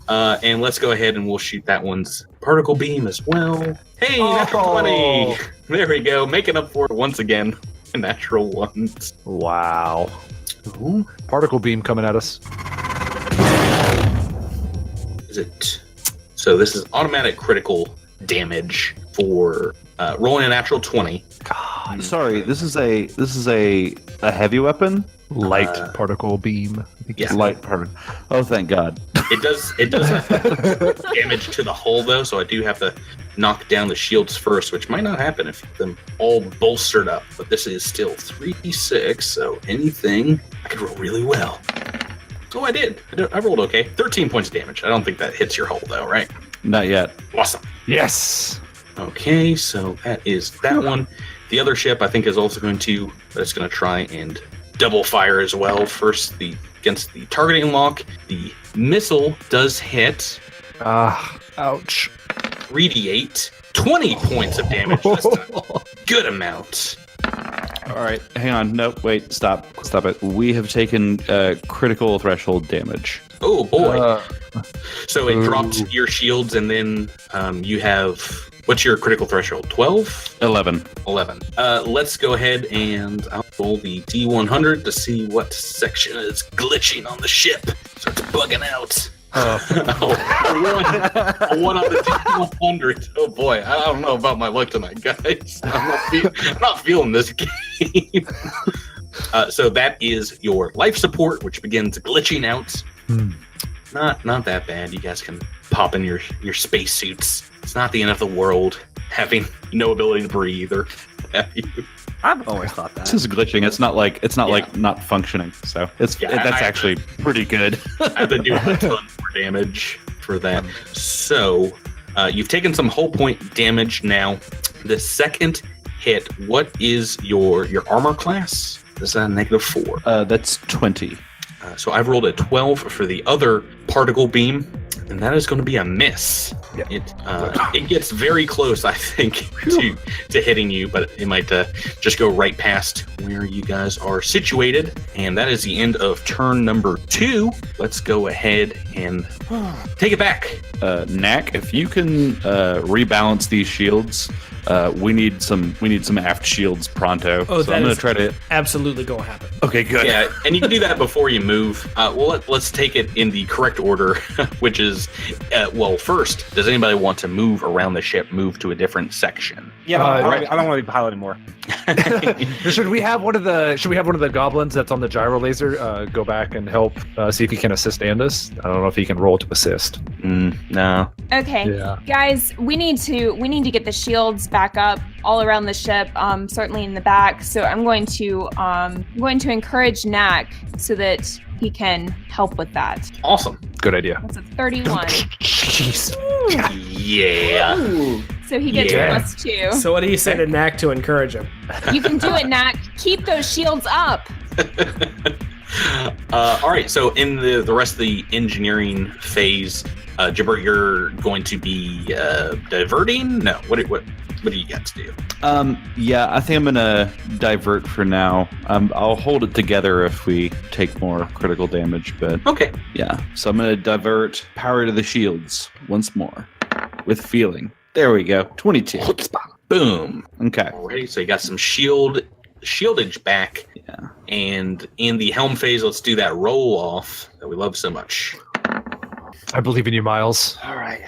now. And let's go ahead and we'll shoot that one's particle beam as well. Hey, natural 20. There we go. Making up for it once again. Natural ones. Wow. Ooh, particle beam coming at us. Is it? So this is automatic critical damage for rolling a natural 20. Sorry, this is a heavy weapon. Light particle beam. I think Yeah. Light particle. Oh, thank God. It does have damage to the hull though, so I do have to knock down the shields first, which might not happen if you have them all bolstered up. But this is still 3d6, so anything I could roll really well. Oh, I did. I rolled okay. 13 points of damage. I don't think that hits your hull though, right? Not yet. Awesome. Yes. Okay, so that is that one. The other ship I think is also going to, but it's going to try and double fire as well. First, against the targeting lock, the missile does hit. Ouch. 3d8, 20 points of damage this time. Good amount. All right, hang on. No, wait, stop it. We have taken critical threshold damage. Oh boy. So it dropped your shields, and then you have, what's your critical threshold? 12? 11. 11. Let's go ahead and I'll roll the D100 to see what section is glitching on the ship. Starts bugging out. A one on the D100. Oh boy, I don't know about my luck tonight, guys. I'm not feeling this game. So that is your life support, which begins glitching out. Not that bad. You guys can pop in your space suits. It's not the end of the world having no ability to breathe or have you. I've always thought that. This is glitching. It's not like not functioning. So that's actually pretty good. I've been doing a ton more damage for that. So you've taken some hull point damage now. The second hit, what is your armor class? Is that -4? That's 20. So I've rolled a 12 for the other particle beam, and that is going to be a miss. Yeah. It gets very close, I think, to hitting you, but it might just go right past where you guys are situated. And that is the end of turn number 2. Let's go ahead and take it back. Knack, if you can rebalance these shields, we need some aft shields pronto. Oh, so I'm going to try to. absolutely going to happen. Okay, good. Yeah, and you can do that before you move. Well, let's take it in the correct order, which is, first, does anybody want to move around the ship, move to a different section? Yeah, I don't want to be piloting more. Should we have one of the goblins that's on the gyro laser go back and help see if he can assist Andus? I don't know if he can roll to assist. No. Okay, Yeah. guys, we need to get the shields back up all around the ship, certainly in the back. So I'm going to encourage Knack so that he can help with that. Awesome. Good idea. That's a 31. Jeez. Yeah. So he gets Yeah. +2. So what do you say to Knack to encourage him? You can do it, Knack. Keep those shields up. All right. So in the rest of the engineering phase, Jibber, you're going to be diverting? No. What do you got to do? Yeah, I think I'm gonna divert for now. I'll hold it together if we take more critical damage, but Okay. yeah. So I'm gonna divert power to the shields once more with feeling. There we go. 22. Boom. Okay. Alrighty. So you got some shieldage back. Yeah. And in the helm phase, let's do that roll off that we love so much. I believe in you, Miles. All right.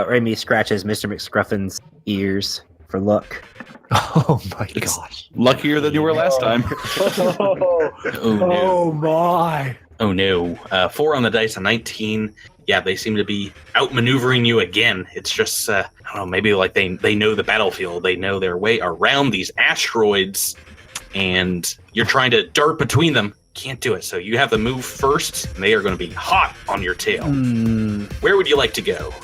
Remy scratches Mr. McScruffin's ears for luck. Oh my gosh. Luckier than you were last time. Oh no. My. Oh no. 4 on the dice, a 19. Yeah, they seem to be outmaneuvering you again. It's just, I don't know, maybe like they know the battlefield. They know their way around these asteroids, and you're trying to dart between them. Can't do it. So you have to move first, and they are going to be hot on your tail. Where would you like to go?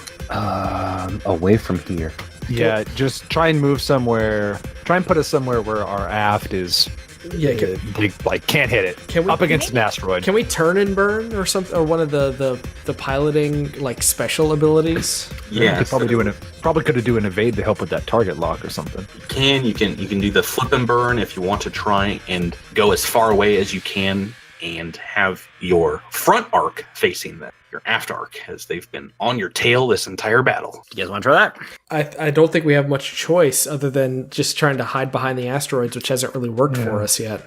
Away from here. Yeah, just try and move somewhere. Try and put us somewhere where our aft is. Yeah, Can't hit it. Can we- up against an asteroid? Can we turn and burn or something, or one of the piloting like special abilities? Yeah, could probably could do an evade to help with that target lock or something. You can do the flip and burn if you want to try and go as far away as you can and have your front arc facing them, your aft arc, as they've been on your tail this entire battle. You guys want to try that? I don't think we have much choice other than just trying to hide behind the asteroids, which hasn't really worked for us yet.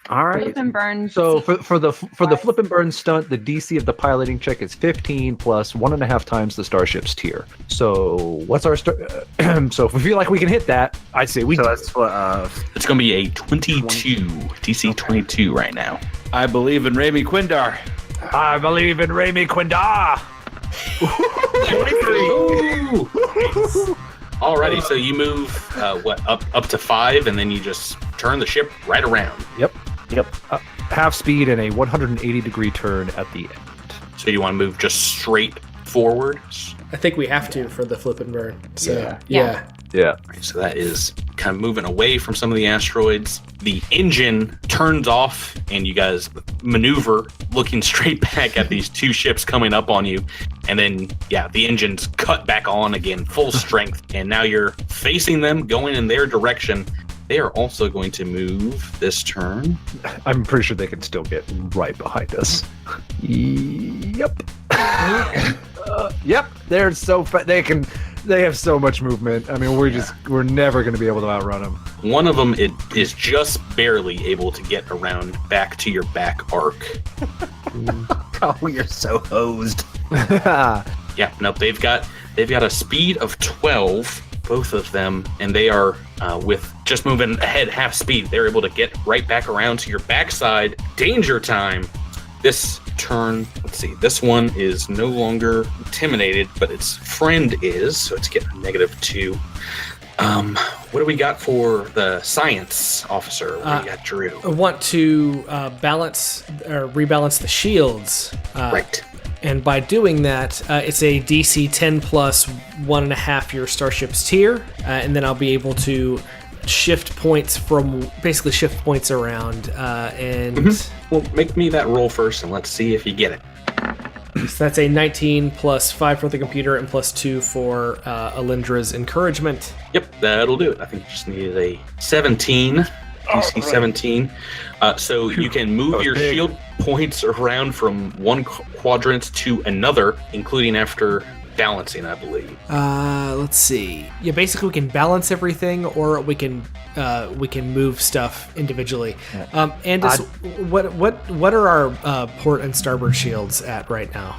All right. Flip and burn. So for the flip and burn stunt, the DC of the piloting check is 15 plus 1.5 times the starship's tier. So what's our so if we feel like we can hit that, I say we. So that's what. It's going to be a 22, DC 22 right now. I believe in Rami Quindar. I believe in Rami Quindar. 23. Alrighty, so you move up to 5, and then you just turn the ship right around. Yep. Half speed and a 180-degree turn at the end. So you want to move just straight forward? I think we have to for the flip and burn. So Yeah. Right, so that is kind of moving away from some of the asteroids. The engine turns off, and you guys maneuver looking straight back at these two ships coming up on you. And then, the engine's cut back on again, full strength. And now you're facing them, going in their direction. They are also going to move this turn. I'm pretty sure they can still get right behind us. Yep. Yep. They're so they have so much movement. I mean, we're never going to be able to outrun them. One of them is just barely able to get around back to your back arc. Oh, you're so hosed. They've got a speed of 12, both of them, and they are with just moving ahead half speed. They're able to get right back around to your backside. Danger time. This turn, let's see, this one is no longer intimidated, but its friend is, so it's getting a -2. What do we got for the science officer? What do you got, Drew? I want to rebalance the shields. Right. And by doing that, it's a DC 10 plus 1.5 your starship's tier, and then I'll be able to shift points around, and Well, make me that roll first, and let's see if you get it. so that's a 19 plus 5 for the computer and plus 2 for Alindra's encouragement. Yep, that'll do it. I think you just needed a 17, DC 17. So you can move your shield points around from one quadrant to another, including after balancing, I believe. Let's see. Yeah, basically we can balance everything, or we can move stuff individually. Yeah. Andis, what are our port and starboard shields at right now?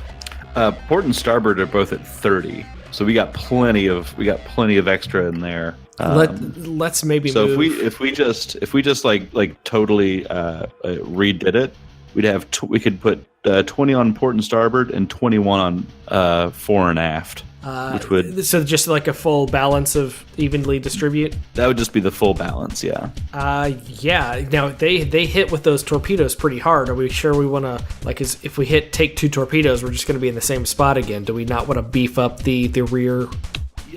Port and starboard are both at 30, so we got plenty of extra in there. Let's maybe so move. if we just like totally redid it, we could put 20 on port and starboard and 21 on fore and aft, which would so just like a full balance of evenly distribute. That would just be the full balance, yeah. Now they hit with those torpedoes pretty hard. Are we sure we want to if we take 2 torpedoes, we're just going to be in the same spot again? Do we not want to beef up the rear?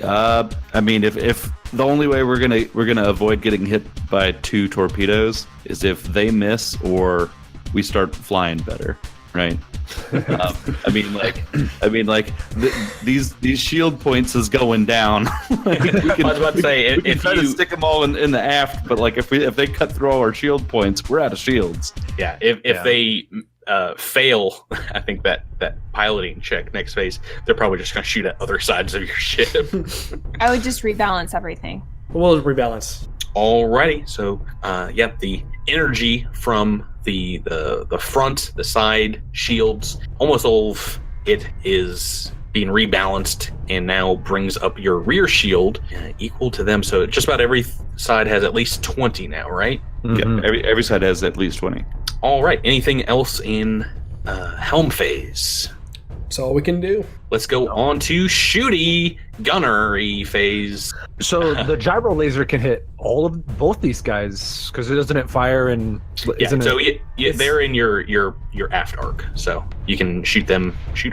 I mean, if the only way we're gonna avoid getting hit by 2 torpedoes is if they miss or we start flying better, right? These shield points is going down. I was about to say, we can try to stick them all in the aft, but if they cut through all our shield points, we're out of shields. Yeah, if they fail, I think that piloting check next phase, they're probably just going to shoot at other sides of your ship. I would just rebalance everything. We'll rebalance. Alrighty, so the energy from the front, the side shields, almost all of it is being rebalanced and now brings up your rear shield equal to them. So just about every side has at least 20 now, right? Mm-hmm. Yeah, every side has at least 20. All right. Anything else in helm phase? That's all we can do. Let's go on to shooty gunnery phase. So the gyro laser can hit both these guys because doesn't it fire and they're in your aft arc, so you can shoot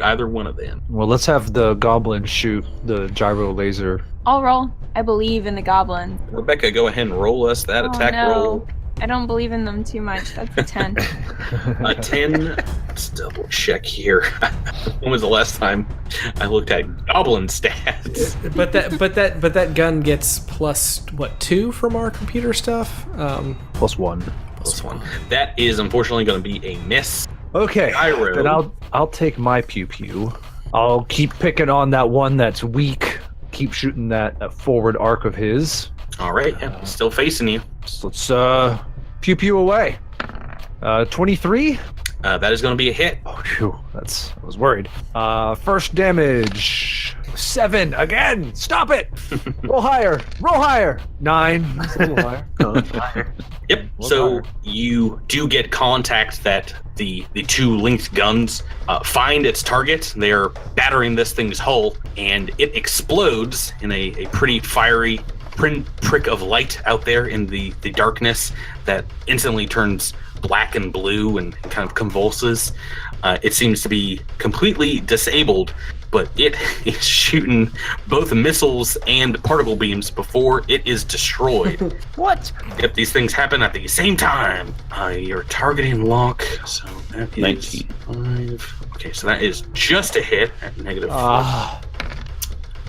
either one of them. Well, let's have the goblin shoot the gyro laser. I'll roll. I believe in the goblin. Rebecca, go ahead and roll us that attack roll. I don't believe in them too much. That's a 10. A 10. Let's double check here. When was the last time I looked at goblin stats? But that gun gets plus 2 from our computer stuff. Plus 1. Plus 1. That is unfortunately going to be a miss. Okay. Gyro. Then I'll take my pew pew. I'll keep picking on that one that's weak. Keep shooting that forward arc of his. All right. Still facing you. So let's pew pew away. 23. That is going to be a hit. Oh, phew. I was worried. First damage. 7 again. Stop it. Roll higher. 9. That's a little higher. Yep. So you do get contact that the two linked guns find its target. They're battering this thing's hull, and it explodes in a pretty fiery prick of light out there in the darkness that instantly turns black and blue and kind of convulses. It seems to be completely disabled, but it is shooting both missiles and particle beams before it is destroyed. What? Yep, these things happen at the same time. Your targeting lock, so that is 19. 5. Okay, so that is just a hit at -4.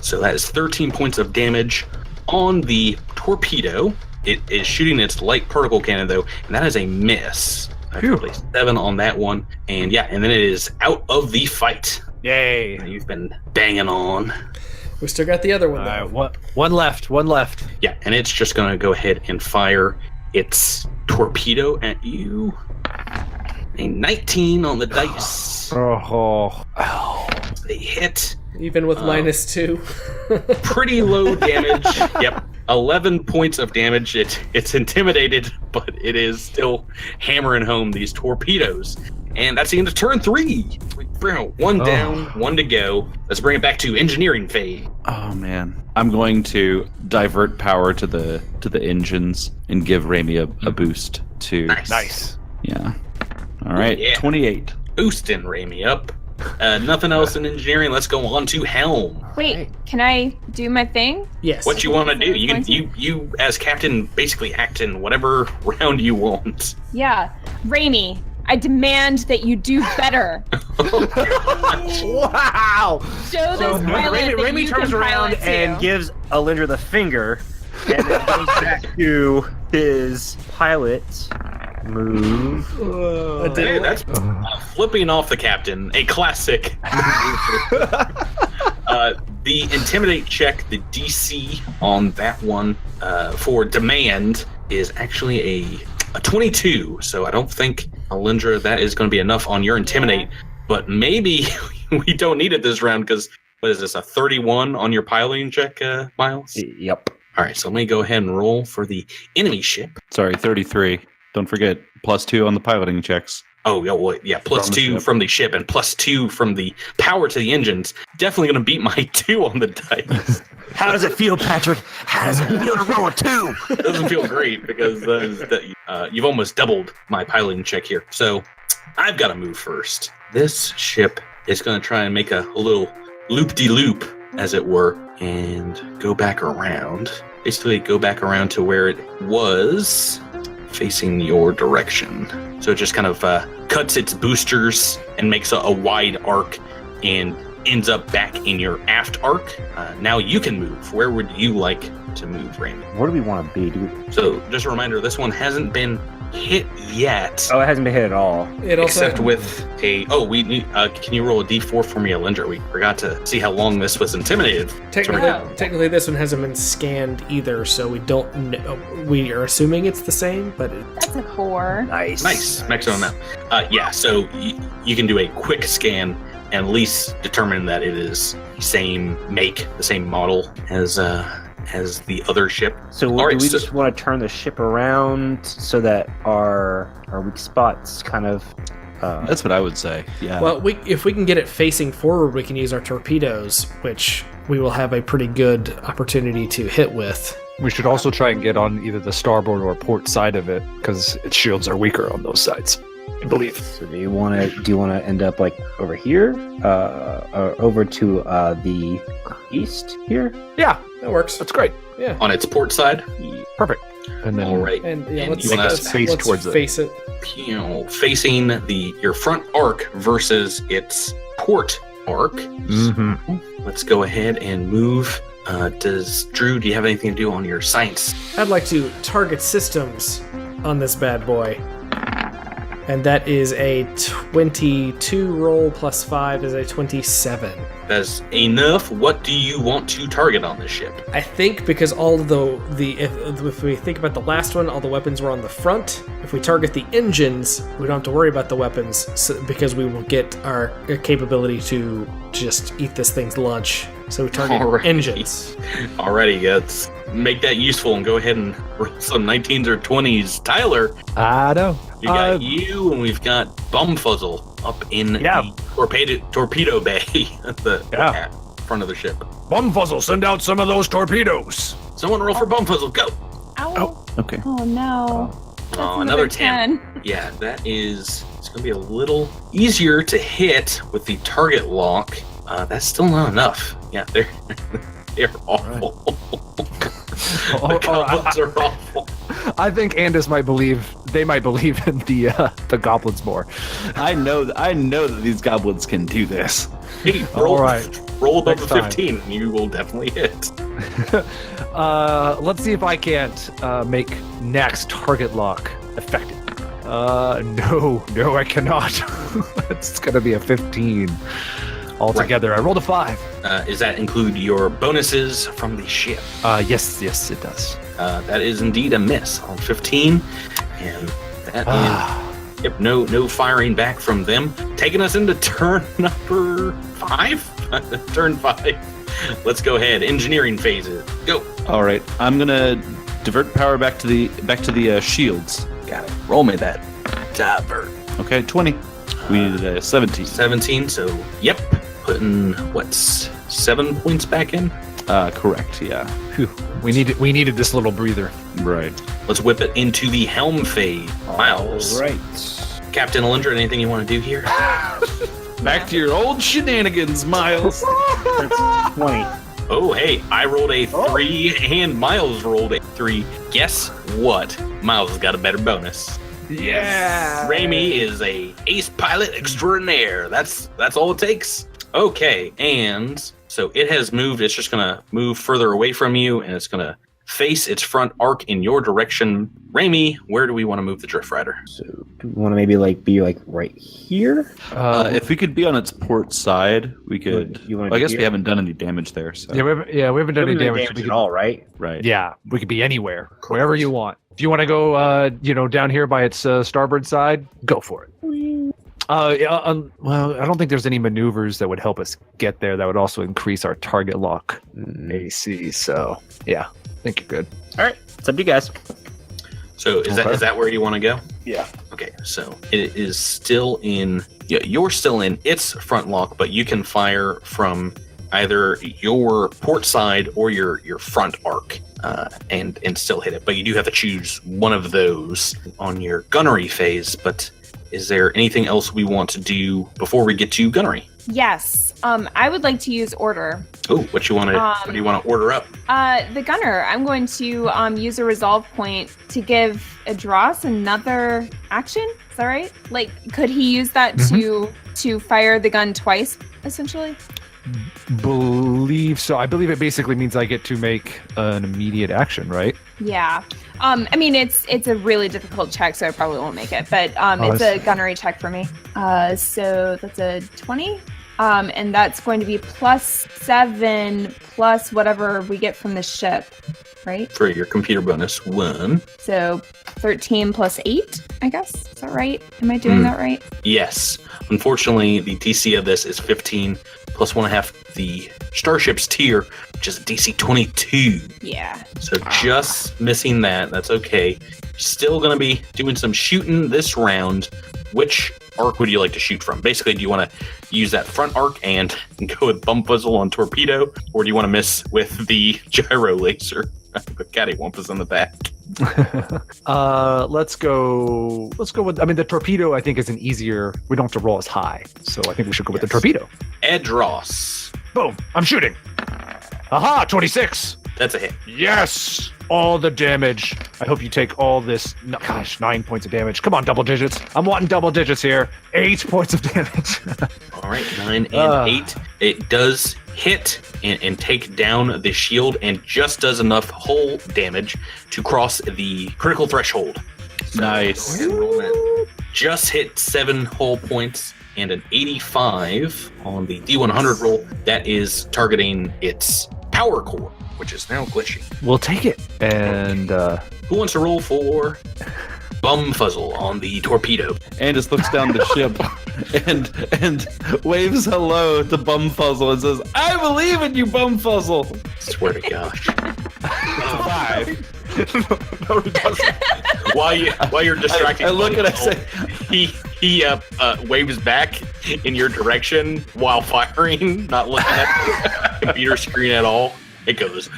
So that is 13 points of damage on the torpedo. It is shooting its light particle cannon, though, and that is a miss. I probably 7 on that one. And yeah, and then it is out of the fight. Yay. You've been banging on. We still got the other one, though. One left. Yeah, and it's just going to go ahead and fire its torpedo at you. A 19 on the dice. Oh. They hit. Even with -2. Pretty low damage. Yep. 11 points of damage. It's intimidated, but it is still hammering home these torpedoes. And that's the end of turn 3. One down, 1 to go. Let's bring it back to engineering phase. Oh man, I'm going to divert power to the engines and give Raimi a boost to. Nice. Yeah. All right. Yeah. 28. Boosting Raimi up. Nothing else in engineering. Let's go on to Helm. Wait, can I do my thing? Yes. What you want to do? You as captain basically act in whatever round you want. Yeah. Raimi, I demand that you do better. Wow. Show this pilot that Raimi you turns can around pilot and too. gives Alindra the finger, and then goes back to his pilot move. Hey, that's flipping off the captain, a classic. The intimidate check, the DC on that one for demand is actually a 22. So I don't think, Alindra, that is going to be enough on your intimidate. But maybe we don't need it this round because, what is this, a 31 on your piloting check, Miles? Yep. All right, so let me go ahead and roll for the enemy ship. Sorry, 33. Don't forget, +2 on the piloting checks. Oh, yeah, +2 from the ship and +2 from the power to the engines. Definitely going to beat my 2 on the dice. How does it feel, Patrick? How does it feel to roll a 2? It doesn't feel great because you've almost doubled my piloting check here. So I've got to move first. This ship is going to try and make a little loop-de-loop, as it were, and go back around. Basically, go back around to where it was, facing your direction. So it just kind of cuts its boosters and makes a wide arc and ends up back in your aft arc. Now you can move. Where would you like to move, Randy? Where do we want to be? So just a reminder, this one hasn't been hit yet. Oh, it hasn't been hit at all. It also, Except with we need. Can you roll a D4 for me, Alindra? We forgot to see how long this was intimidated. technically, this one hasn't been scanned either, so we don't know. We are assuming it's the same, but That's a 4. Nice. Maximum amount. Yeah. So you can do a quick scan and at least determine that it is the same make, the same model as the other ship. So do we just want to turn the ship around so that our weak spots kind of... That's what I would say. Yeah. well, if we can get it facing forward, we can use our torpedoes, which we will have a pretty good opportunity to hit with. We should also try and get on either the starboard or port side of it because its shields are weaker on those sides, I believe. So do you want to end up like over here, or over to the east here? Yeah, That works. that's great. Yeah. On its port side. Perfect. And then All right. And yeah, And let's you wanna face towards it. face it. Facing your front arc versus its port arc. Let's go ahead and move. Drew, do you have anything to do on your science? I'd like to target systems on this bad boy. And that is a 22 roll plus 5 is a 27. That's enough. What do you want to target on this ship? I think because all of if we think about the last one, all the weapons were on the front. If we target the engines, we don't have to worry about the weapons because we will get our capability to just eat this thing's lunch. So we target engines. Alrighty, let's make that useful and go ahead and roll some 19s or 20s. Tyler, I know. we got you, and we've got Bumfuzzle up in the torpedo bay at the front of the ship. Bumfuzzle, send out some of those torpedoes. Someone roll for Bumfuzzle. Go. Ow. Okay. Oh no. Oh, another 10. Yeah, that is. It's going to be a little easier to hit with the target lock. That's still not enough. Yeah, they're awful. The goblins are awful. I think Andis might believe in the goblins more. I know that these goblins can do this. Hey, roll above the 15, and you will definitely hit. Let's see if I can't make next target lock effective. No, I cannot. It's gonna be a 15 altogether. Right. I rolled a 5. Does that include your bonuses from the ship? Yes, it does. That is indeed a miss on 15, and that is no firing back from them. Taking us into turn number 5. Turn 5. Let's go ahead. Engineering phases. Go. All right, I'm gonna divert power back to the shields. Got it. Roll me that. Divert. Okay, 20. We needed a 17. 17. So yep, putting 7 points back in. Correct. Yeah. Whew. We needed this little breather. Right. Let's whip it into the helm phase. Miles. All right. Captain Alindra, anything you want to do here? Back to your old shenanigans, Miles. That's 20. Oh, hey, I rolled a 3 and Miles rolled a 3. Guess what? Miles has got a better bonus. Yeah. Raimi is a ace pilot extraordinaire. That's all it takes. Okay, and so it has moved. It's just gonna move further away from you, and it's gonna face its front arc in your direction. Raimi, where do we want to move the Drift Rider? So do we want to maybe be right here? If we could be on its port side, we could. I guess here? we haven't done any damage there. So. We haven't done any damage at all, right? Right. Yeah, we could be anywhere, wherever you want. If you want to go, down here by its starboard side, go for it. Well, I don't think there's any maneuvers that would help us get there that would also increase our target lock AC. So, yeah, I think you're good. All right, it's up to you guys. So is that where you want to go? Yeah. Okay, so it is still in. Yeah, you're still in its front lock, but you can fire from either your port side or your front arc, and still hit it. But you do have to choose one of those on your gunnery phase. But is there anything else we want to do before we get to gunnery? Yes. I would like to use order. Oh, what do you want to order up? The gunner. I'm going to use a resolve point to give Adros another action. Is that right? Could he use that to fire the gun twice, essentially? Believe so. I believe it basically means I get to make an immediate action, right? Yeah. I mean, it's a really difficult check, so I probably won't make it. But it's a gunnery check for me. So that's a 20. And that's going to be +7 plus whatever we get from the ship, right? For your computer bonus 1. So 13 plus 8, I guess. Is that right? Am I doing that right? Yes. Unfortunately, the DC of this is 15 plus 1.5 the starship's tier, which is a DC 22. Yeah. So just missing that. That's okay. Still going to be doing some shooting this round. Which arc would you like to shoot from? Basically, do you want to use that front arc and go with Bumfuzzle on torpedo, or do you want to miss with the gyro laser? The cattywampus in the back. Let's go with. I mean, the torpedo I think is an easier. We don't have to roll as high, so I think we should go with the torpedo. Edros. Boom! I'm shooting. Aha! 26. That's a hit. Yes! All the damage. I hope you take all this. 9 points of damage. Come on, double digits. I'm wanting double digits here. 8 points of damage. All right, 9 and 8. It does hit and take down the shield and just does enough hull damage to cross the critical threshold. So nice. roll that just hit 7 hull points and an 85 on the D100 roll. That is targeting its power core, which is now glitching. We'll take it. And Who wants to roll for Bumfuzzle on the torpedo? Andis looks down the ship and waves hello to Bumfuzzle and says, "I believe in you, Bumfuzzle." Swear to gosh. 5. no, he doesn't. While you're distracted, I look and I say, he waves back in your direction while firing, not looking at the computer screen at all. It goes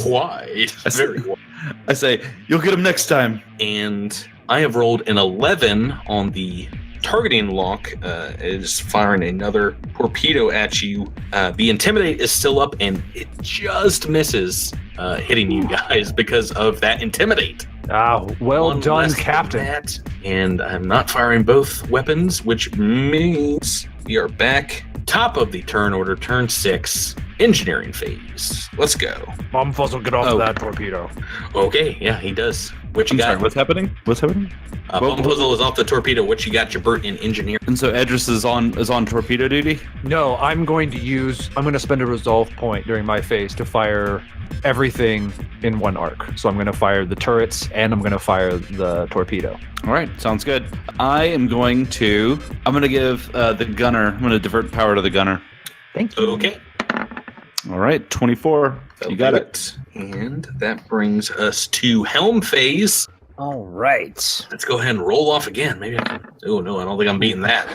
wide. Very wide. I say, "You'll get him next time." And I have rolled an 11 on the targeting lock. It is firing another torpedo at you. The Intimidate is still up, and it just misses hitting you guys because of that Intimidate. Well One done, less than Captain. that, and I'm not firing both weapons, which means we are back top of the turn order, turn 6, engineering phase. Let's go. Bumfuzzle, get off that torpedo. Okay, yeah, he does. What you I'm got? sorry, what's happening? Bumfuzzle is off the torpedo. What you got, Jabert, in engineering? And so Edris is on torpedo duty? No, I'm going to spend a resolve point during my phase to fire everything in one arc. So I'm going to fire the turrets and I'm going to fire the torpedo. All right, sounds good. I'm going to give the gunner, I'm going to divert power to the gunner. Thank you. Okay. All right, 24. You got it. And that brings us to helm phase. All right. Let's go ahead and roll off again. Maybe I can. Oh, no, I don't think I'm beating that.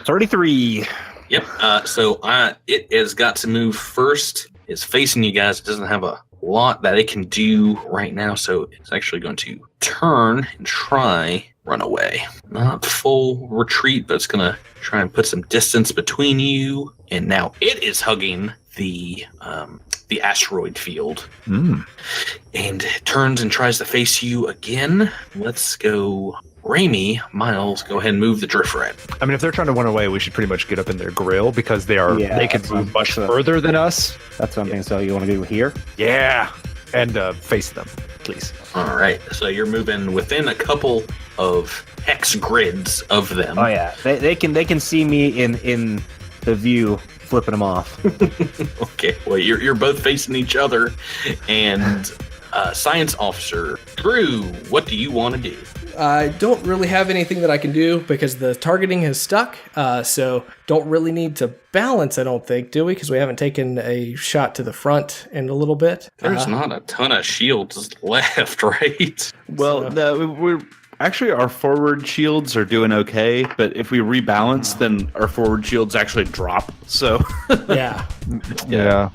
33. Yep. So it has got to move first. It's facing you guys. It doesn't have a lot that it can do right now. So it's actually going to turn and try run away. Not full retreat, but it's going to try and put some distance between you. And now it is hugging the asteroid field. And it turns and tries to face you again. Let's go. Raimi, Miles, go ahead and move the drift rat. I mean, if they're trying to run away, we should pretty much get up in their grill because they can move much further than us. That's something. So you want to do here? Yeah. And face them, please. All right. So you're moving within a couple of hex grids of them. Oh yeah. They can see me in the view flipping them off. Okay. Well, you're both facing each other, and science officer Drew, what do you want to do? I don't really have anything that I can do because the targeting has stuck. So don't really need to balance, I don't think, do we? Because we haven't taken a shot to the front in a little bit. There's not a ton of shields left, right? Well, we're actually, our forward shields are doing okay, but if we rebalance, then our forward shields actually drop. So Yeah. Yeah.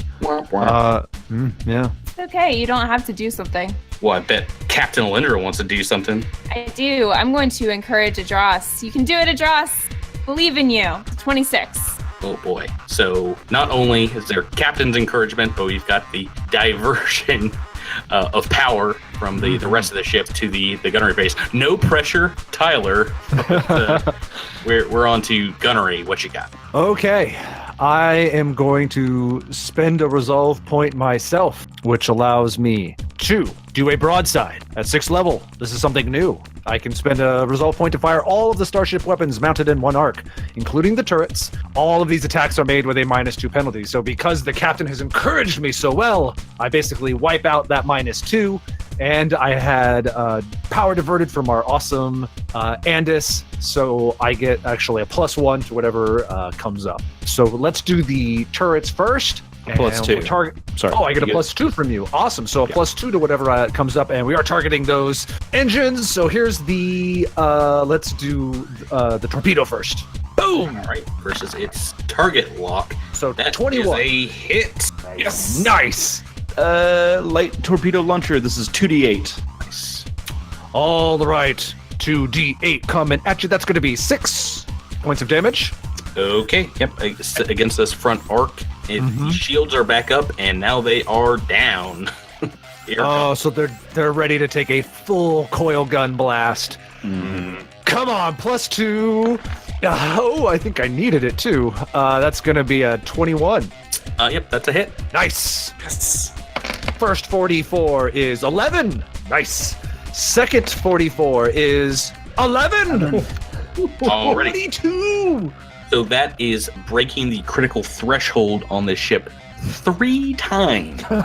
Yeah. It's okay. You don't have to do something. Well, I bet Captain Linder wants to do something. I do. I'm going to encourage Adros. You can do it, Adros. Believe in you. 26. Oh boy. So not only is there captain's encouragement, but we've got the diversion of power from the rest of the ship to the gunnery base. No pressure, Tyler. But, we're on to gunnery. What you got? Okay. I am going to spend a resolve point myself, which allows me to do a broadside at 6th level. This is something new. I can spend a resolve point to fire all of the starship weapons mounted in one arc, including the turrets. All of these attacks are made with a -2 penalty. So because the captain has encouraged me so well, I basically wipe out that -2. And I had power diverted from our awesome Andis, so I get actually a +1 to whatever comes up. So let's do the turrets first. +2. Sorry. Oh, I get a +2 from you. Awesome. So a +2 to whatever comes up, and we are targeting those engines. So here's the let's do the torpedo first. Boom! All right. Versus its target lock. So That 21. is a hit. Yes. Nice. Light torpedo launcher. This is 2d8. Nice. All right. 2d8 coming at you. That's going to be 6 points of damage. Okay. Yep. Against this front arc, the shields are back up, and now they are down. Oh, so they're ready to take a full coil gun blast. Come on, +2. Oh, I think I needed it too. That's going to be a 21. Yep. That's a hit. Nice. Yes. First 44 is 11. Nice. Second 44 is 11! Already. 22! So that is breaking the critical threshold on this ship 3 times. For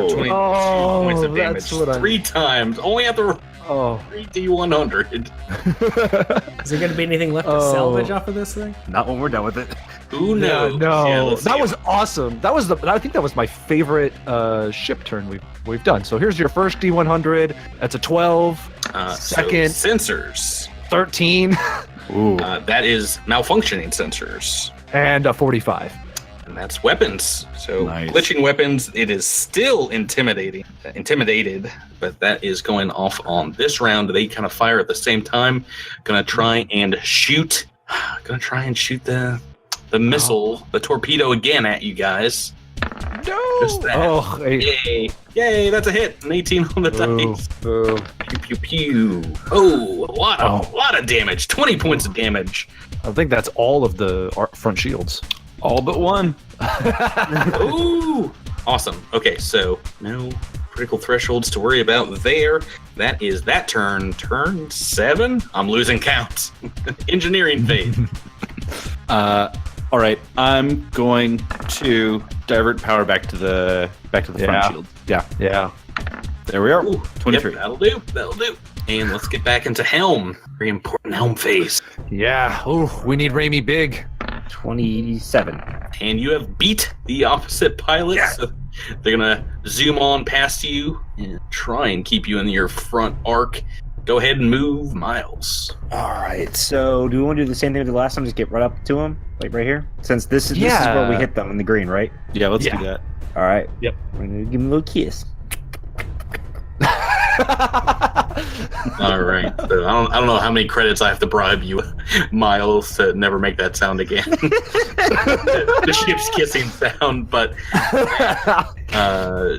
22 points of damage. That's what 3 times. Only at the 3d100. Is there going to be anything left to salvage off of this thing? Not when we're done with it. Who knows? No, Yeah, let's that see. was awesome. I think that was my favorite ship turn we've done. So here's your first D100. That's a 12. Second. So sensors. 13. Ooh. That is malfunctioning sensors. And a 45. And that's weapons. So Nice. glitching weapons, it is still intimidated, but that is going off on this round. They kind of fire at the same time. Gonna try and shoot the missile, the torpedo again at you guys. No! Just that. Oh, Yay, that's a hit. An 18 on the dice. Pew pew pew. Oh, a lot of damage. 20 points of damage. I think that's all of the front shields. All but one. Ooh, awesome. Okay, so no critical thresholds to worry about there. That is that turn. Turn 7. I'm losing count. Engineering phase. All right. I'm going to divert power back to the front shield. Yeah. Yeah. There we are. Ooh, 23. Yep, that'll do. And let's get back into helm. Very important helm phase. Yeah. Oh, we need Raimi big. 27. And you have beat the opposite pilot. Yeah. So they're going to zoom on past you and try and keep you in your front arc. Go ahead and move, Miles. All right. So do we want to do the same thing we did last time? Just get right up to him, like right here? Since this is where we hit them in the green, right? Yeah, let's do that. All right. Yep. We're going to give him a little kiss. All right. So I don't know how many credits I have to bribe you, Miles, to never make that sound again. The ship's kissing sound, but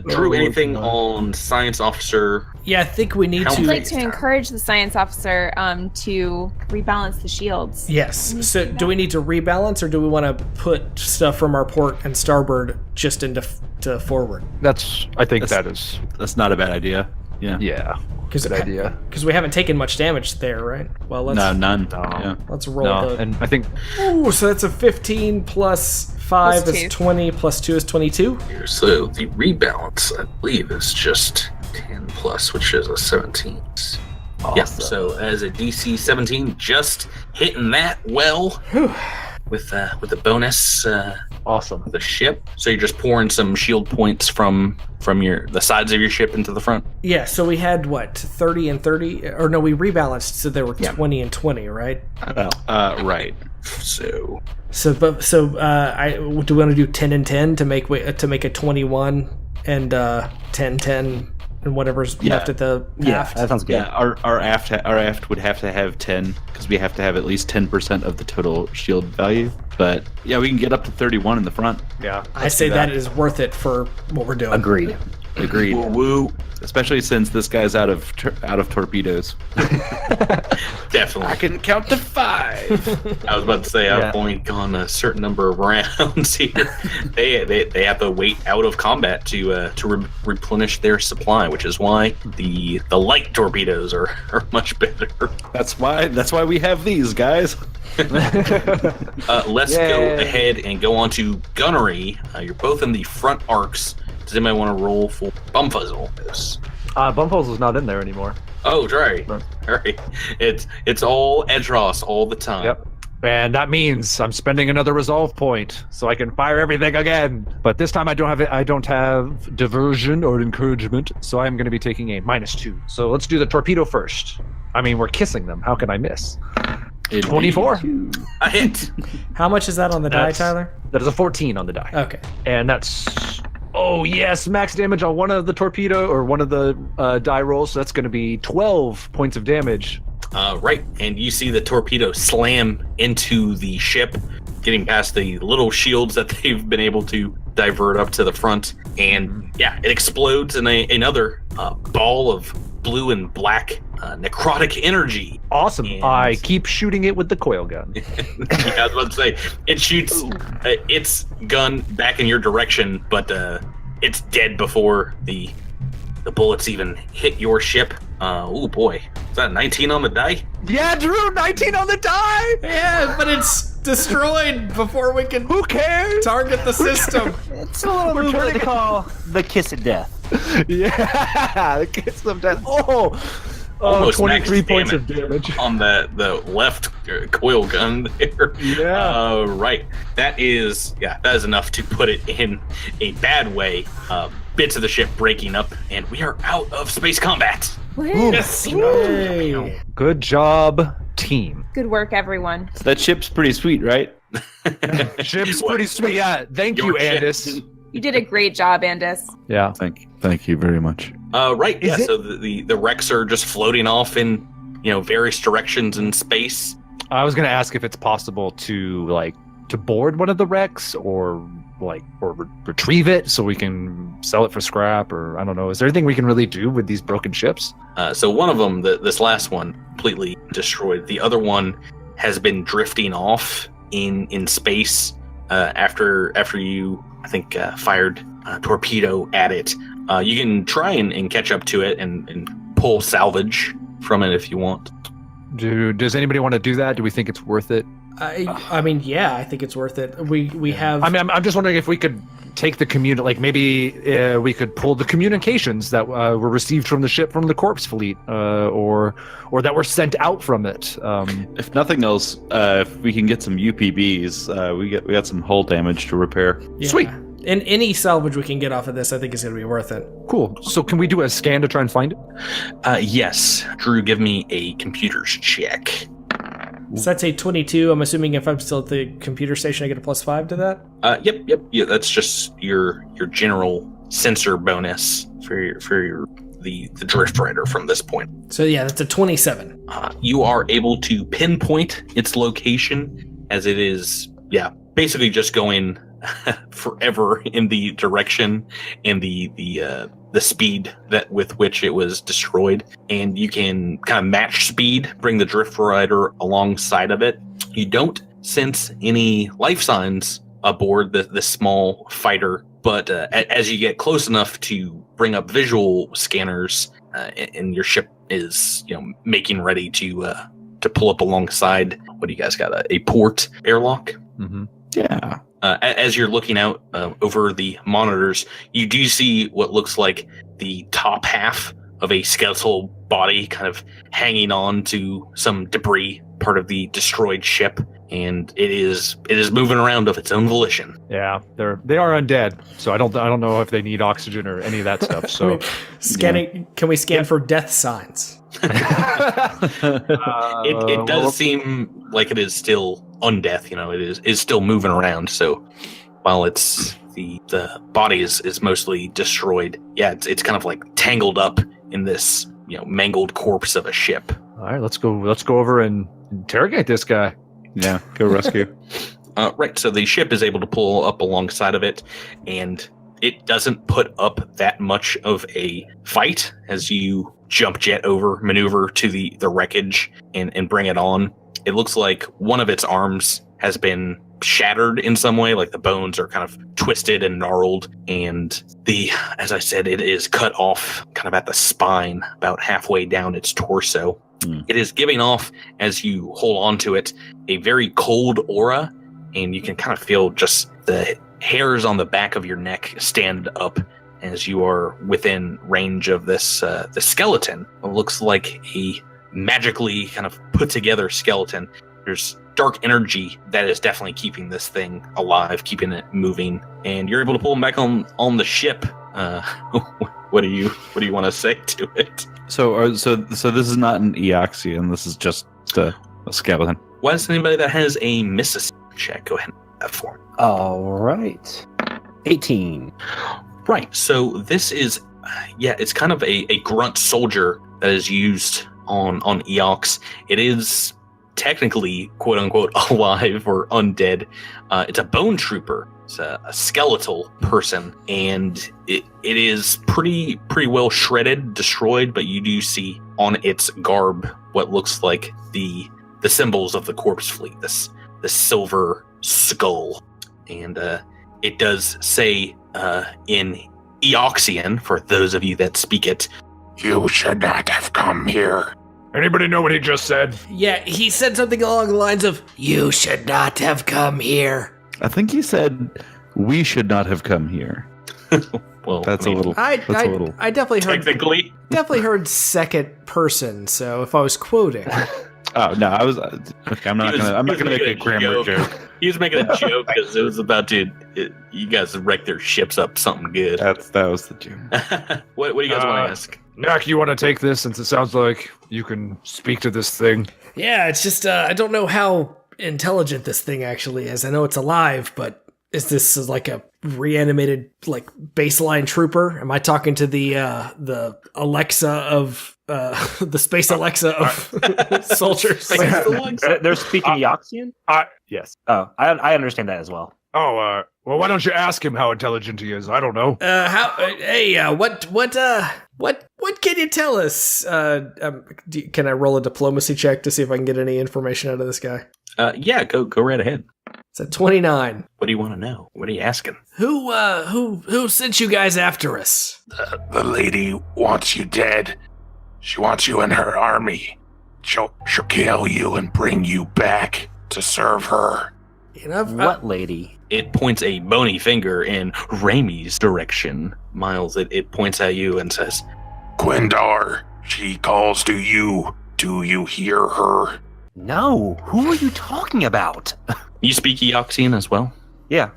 Drew, anything on science officer? Yeah, I think we need Helm I'd to. like to encourage the science officer to rebalance the shields. Yes. So, do we need to rebalance, or do we want to put stuff from our port and starboard just into to forward? I think that's not a bad idea. Yeah. Yeah. Good idea. Because we haven't taken much damage there, right? Well, let's None. No. Yeah. let's roll the. And I think Ooh, so that's a 15 plus 5 Plus is 2. 20 plus 2 is 22. So the rebalance, I believe, is just 10 plus, which is a 17. Yeah, so as a DC 17, just hitting that well with the bonus. awesome. The ship. So you're just pouring some shield points from the sides of your ship into the front. Yeah, so we had what, 30 and 30, or no, we rebalanced, so there were 20 and 20, right? Right. So do we want to do 10 and 10 to make a 21 and 10 and whatever's left at the aft? That sounds good. Yeah, our aft would have to have 10 because we have to have at least 10% of the total shield value. But yeah, we can get up to 31 in the front. Yeah. I say that is worth it for what we're doing. Agreed. woo. Especially since this guy's out of torpedoes. Definitely. I can count to 5. I was about to say I've only gone a certain number of rounds here. They have to wait out of combat to replenish their supply, which is why the light torpedoes are much better. That's why we have these guys. Let's go ahead and go on to gunnery. You're both in the front arcs. Does anybody want to roll for Bumfuzzle? Bumfuzzle's not in there anymore. Oh, right. All right. It's all Edros all the time. Yep. And that means I'm spending another resolve point so I can fire everything again. But this time I don't have diversion or encouragement, so I'm going to be taking a -2. So let's do the torpedo first. I mean, we're kissing them. How can I miss? 24. A hit. How much is that on the die, Tyler? That is a 14 on the die. Okay. And that's... Oh, yes, max damage on one of the torpedo or one of the die rolls. So that's going to be 12 points of damage. Right. And you see the torpedo slam into the ship, getting past the little shields that they've been able to divert up to the front. And yeah, it explodes in another ball of blue and black necrotic energy. Awesome. And... I keep shooting it with the coil gun. Yeah, I was about to say, it shoots its gun back in your direction, but it's dead before the bullets even hit your ship. Oh boy. that 19 on the die? Yeah, Drew, 19 on the die. Yeah, but it's destroyed before we can. Who cares? Target the system. It's a little bit what they call the kiss of death. Yeah, the kiss of death. Almost 23 max points of damage. On the left coil gun there. Yeah. Right. That is enough to put it in a bad way. Bits of the ship breaking up, and we are out of space combat. Woo. Yes. Hey. Good job, team. Good work, everyone. So that ship's pretty sweet, right? Ship's pretty sweet. Yeah, thank you, Your ship. Andis. You did a great job, Andis. Yeah. Thank you very much. Right. Is Yeah. it- So the wrecks are just floating off in various directions in space. I was gonna ask if it's possible to board one of the wrecks or retrieve it so we can sell it for scrap, or I don't know. Is there anything we can really do with these broken ships? So one of them, this last one, completely destroyed. The other one has been drifting off in space after you, I think, fired a torpedo at it. You can try and catch up to it and pull salvage from it if you want. Does anybody want to do that? Do we think it's worth it? I mean, yeah, I think it's worth it. We have. I mean, I'm just wondering if we could take the maybe we could pull the communications that were received from the ship from the corpse fleet, or that were sent out from it. If nothing else, if we can get some UPBs, we got some hull damage to repair. Yeah. Sweet. And any salvage we can get off of this, I think is going to be worth it. Cool. So can we do a scan to try and find it? Yes. Drew, give me a computers check. So that's a 22. I'm assuming if I'm still at the computer station, I get a +5 to that? Yep. Yeah, that's just your general sensor bonus for the drift rider from this point. So yeah, that's a 27. You are able to pinpoint its location, as it is, basically just going forever in the direction and the speed with which it was destroyed, and you can kind of match speed, bring the drift rider alongside of it. You don't sense any life signs aboard the small fighter, but as you get close enough to bring up visual scanners, and your ship is making ready to pull up alongside. What do you guys got? A port airlock? Mm-hmm. Yeah. As you're looking out over the monitors, you do see what looks like the top half of a skeletal body kind of hanging on to some debris, part of the destroyed ship, and it is moving around of its own volition. Yeah, they are undead, so I don't know if they need oxygen or any of that stuff. So scanning, can we scan for death signs? It does seem like it is still undeath. It is still moving around. So while it's the body is mostly destroyed, it's kind of like tangled up in this mangled corpse of a ship. All right, let's go over and interrogate this guy. Yeah, go rescue. Right, so the ship is able to pull up alongside of it, and it doesn't put up that much of a fight as you jump jet over, maneuver to the wreckage and bring it on. It looks like one of its arms has been shattered in some way, like the bones are kind of twisted and gnarled, and as I said, it is cut off kind of at the spine, about halfway down its torso. It is giving off, as you hold on to it, a very cold aura, and you can kind of feel just the hairs on the back of your neck stand up as you are within range of this the skeleton. It looks like a magically kind of put together skeleton. There's dark energy that is definitely keeping this thing alive, keeping it moving, and you're able to pull him back on the ship. What do you want to say to it? So this is not an Eoxian. This is just a skeleton. Why does anybody that has a Mississippi check go ahead and have that for me? All right. 18. Right. So this is, it's kind of a grunt soldier that is used on Eox. It is technically, quote unquote, alive or undead. It's a bone trooper. It's a skeletal person, and it is pretty well shredded, destroyed, but you do see on its garb what looks like the symbols of the corpse fleet, this silver skull. And it does say in Eoxian, for those of you that speak it, You should not have come here. Anybody know what he just said? Yeah, he said something along the lines of, "You should not have come here." I think he said we should not have come here. Well, That's I mean, a little. I definitely heard technically. second person. So if I was quoting, Oh no, I was. Okay, I'm not gonna make a grammar joke. He was making a joke because it was about to. You guys wrecked their ships up something good. That was the joke. What do you guys want to ask? Mac, you want to take this since it sounds like you can speak to this thing? yeah, it's just I don't know how intelligent this thing actually is. I know it's alive, but is this like a reanimated like baseline trooper? Am I talking to the Alexa of the space Alexa of soldiers? They're speaking Eoxian? Yes. Oh, I understand that as well. Oh, well, why don't you ask him how intelligent he is? I don't know. What can you tell us? Can I roll a diplomacy check to see if I can get any information out of this guy? Yeah, go right ahead. It's a 29. What do you want to know? What are you asking? Who sent you guys after us? The lady wants you dead. She wants you in her army. She'll kill you and bring you back to serve her. You know, What lady? It points a bony finger in Raimi's direction. Miles, it points at you and says, Gwendar, she calls to you. Do you hear her? No. Who are you talking about? you speak Eoxian as well? Yeah.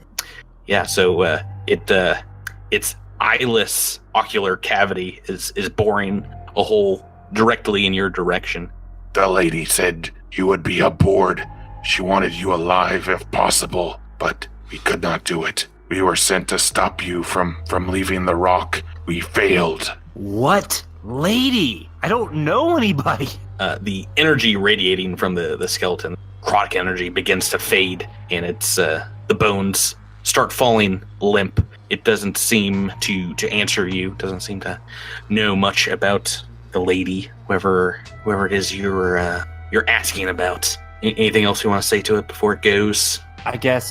Yeah, so its eyeless ocular cavity is boring a hole directly in your direction. The lady said you would be aboard. She wanted you alive if possible, but we could not do it. We were sent to stop you from leaving the rock. We failed. What lady? I don't know anybody. The energy radiating from the skeleton, necrotic energy, begins to fade, and it's the bones start falling limp. It doesn't seem to answer you. Doesn't seem to know much about the lady, whoever it is you're asking about. Anything else you want to say to it before it goes? I guess.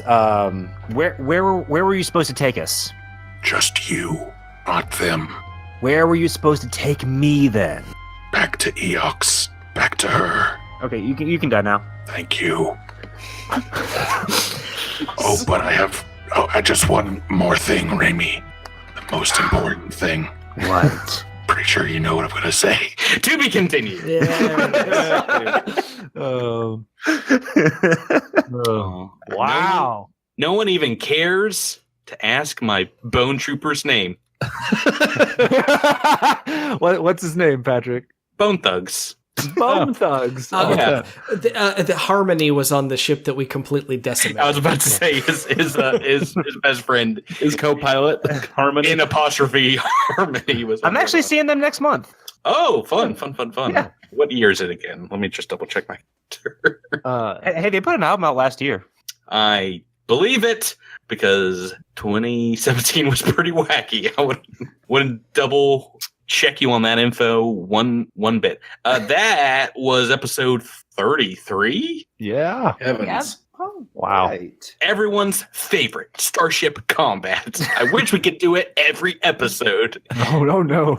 Where were you supposed to take us? Just you, not them. Where were you supposed to take me then? Back to Eox. Back to her. Okay, you can die now. Thank you. But I just one more thing, Raimi. The most important thing. What? Pretty sure you know what I'm gonna say. To be continued. Wow. No one even cares to ask my bone trooper's name. What's his name, Patrick? Bone Thugs. Bone Thugs. Yeah. The Harmony was on the ship that we completely decimated. I was about to say his best friend, His co-pilot, Harmony. in apostrophe Harmony was. I'm actually seeing them next month. Oh, fun. Yeah. What year is it again? Let me just double check my. Hey, they put an album out last year. I believe it because 2017 was pretty wacky. I wouldn't double check you on that info one bit. That was episode 33. Yeah. Heavens. Oh, Wow. Right. Everyone's favorite Starship Combat. I wish we could do it every episode. Oh no.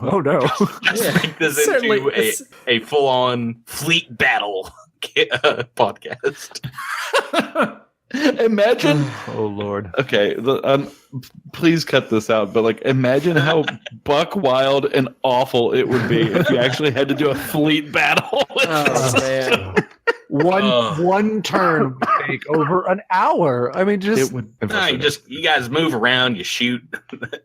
Just make this into a full-on fleet battle podcast. Imagine. Oh Lord. Okay, please cut this out. But like, imagine how buck wild and awful it would be if you actually had to do a fleet battle. Oh man. One turn would take over an hour. I mean, just It would. No, you guys move around, you shoot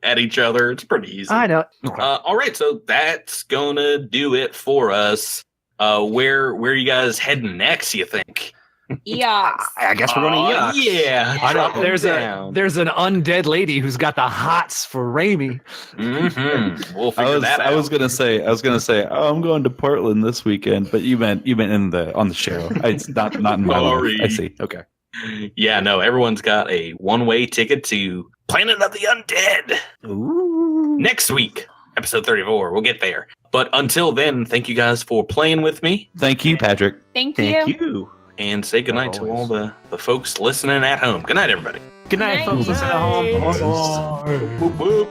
at each other. It's pretty easy. I know. All right, so that's gonna do it for us. Where are you guys heading next? You think? yeah. I guess we're going to Eox. Yeah, I know. drop 'em There's down. an undead lady who's got the hots for Raimi. Mm-hmm. We'll figure that out. I was gonna say, oh, I'm going to Portland this weekend, but you meant on the show. It's not in my Sorry. life. I see. Okay. Yeah, no, everyone's got a one-way ticket to Planet of the Undead. Ooh. Next week, episode 34. We'll get there. But until then, thank you guys for playing with me. Thank you, Patrick. Thank Thank you. you. And say goodnight to all the folks listening at home. Good night, everybody. Good night, Night, folks. Listen at home. night. Boop, boop.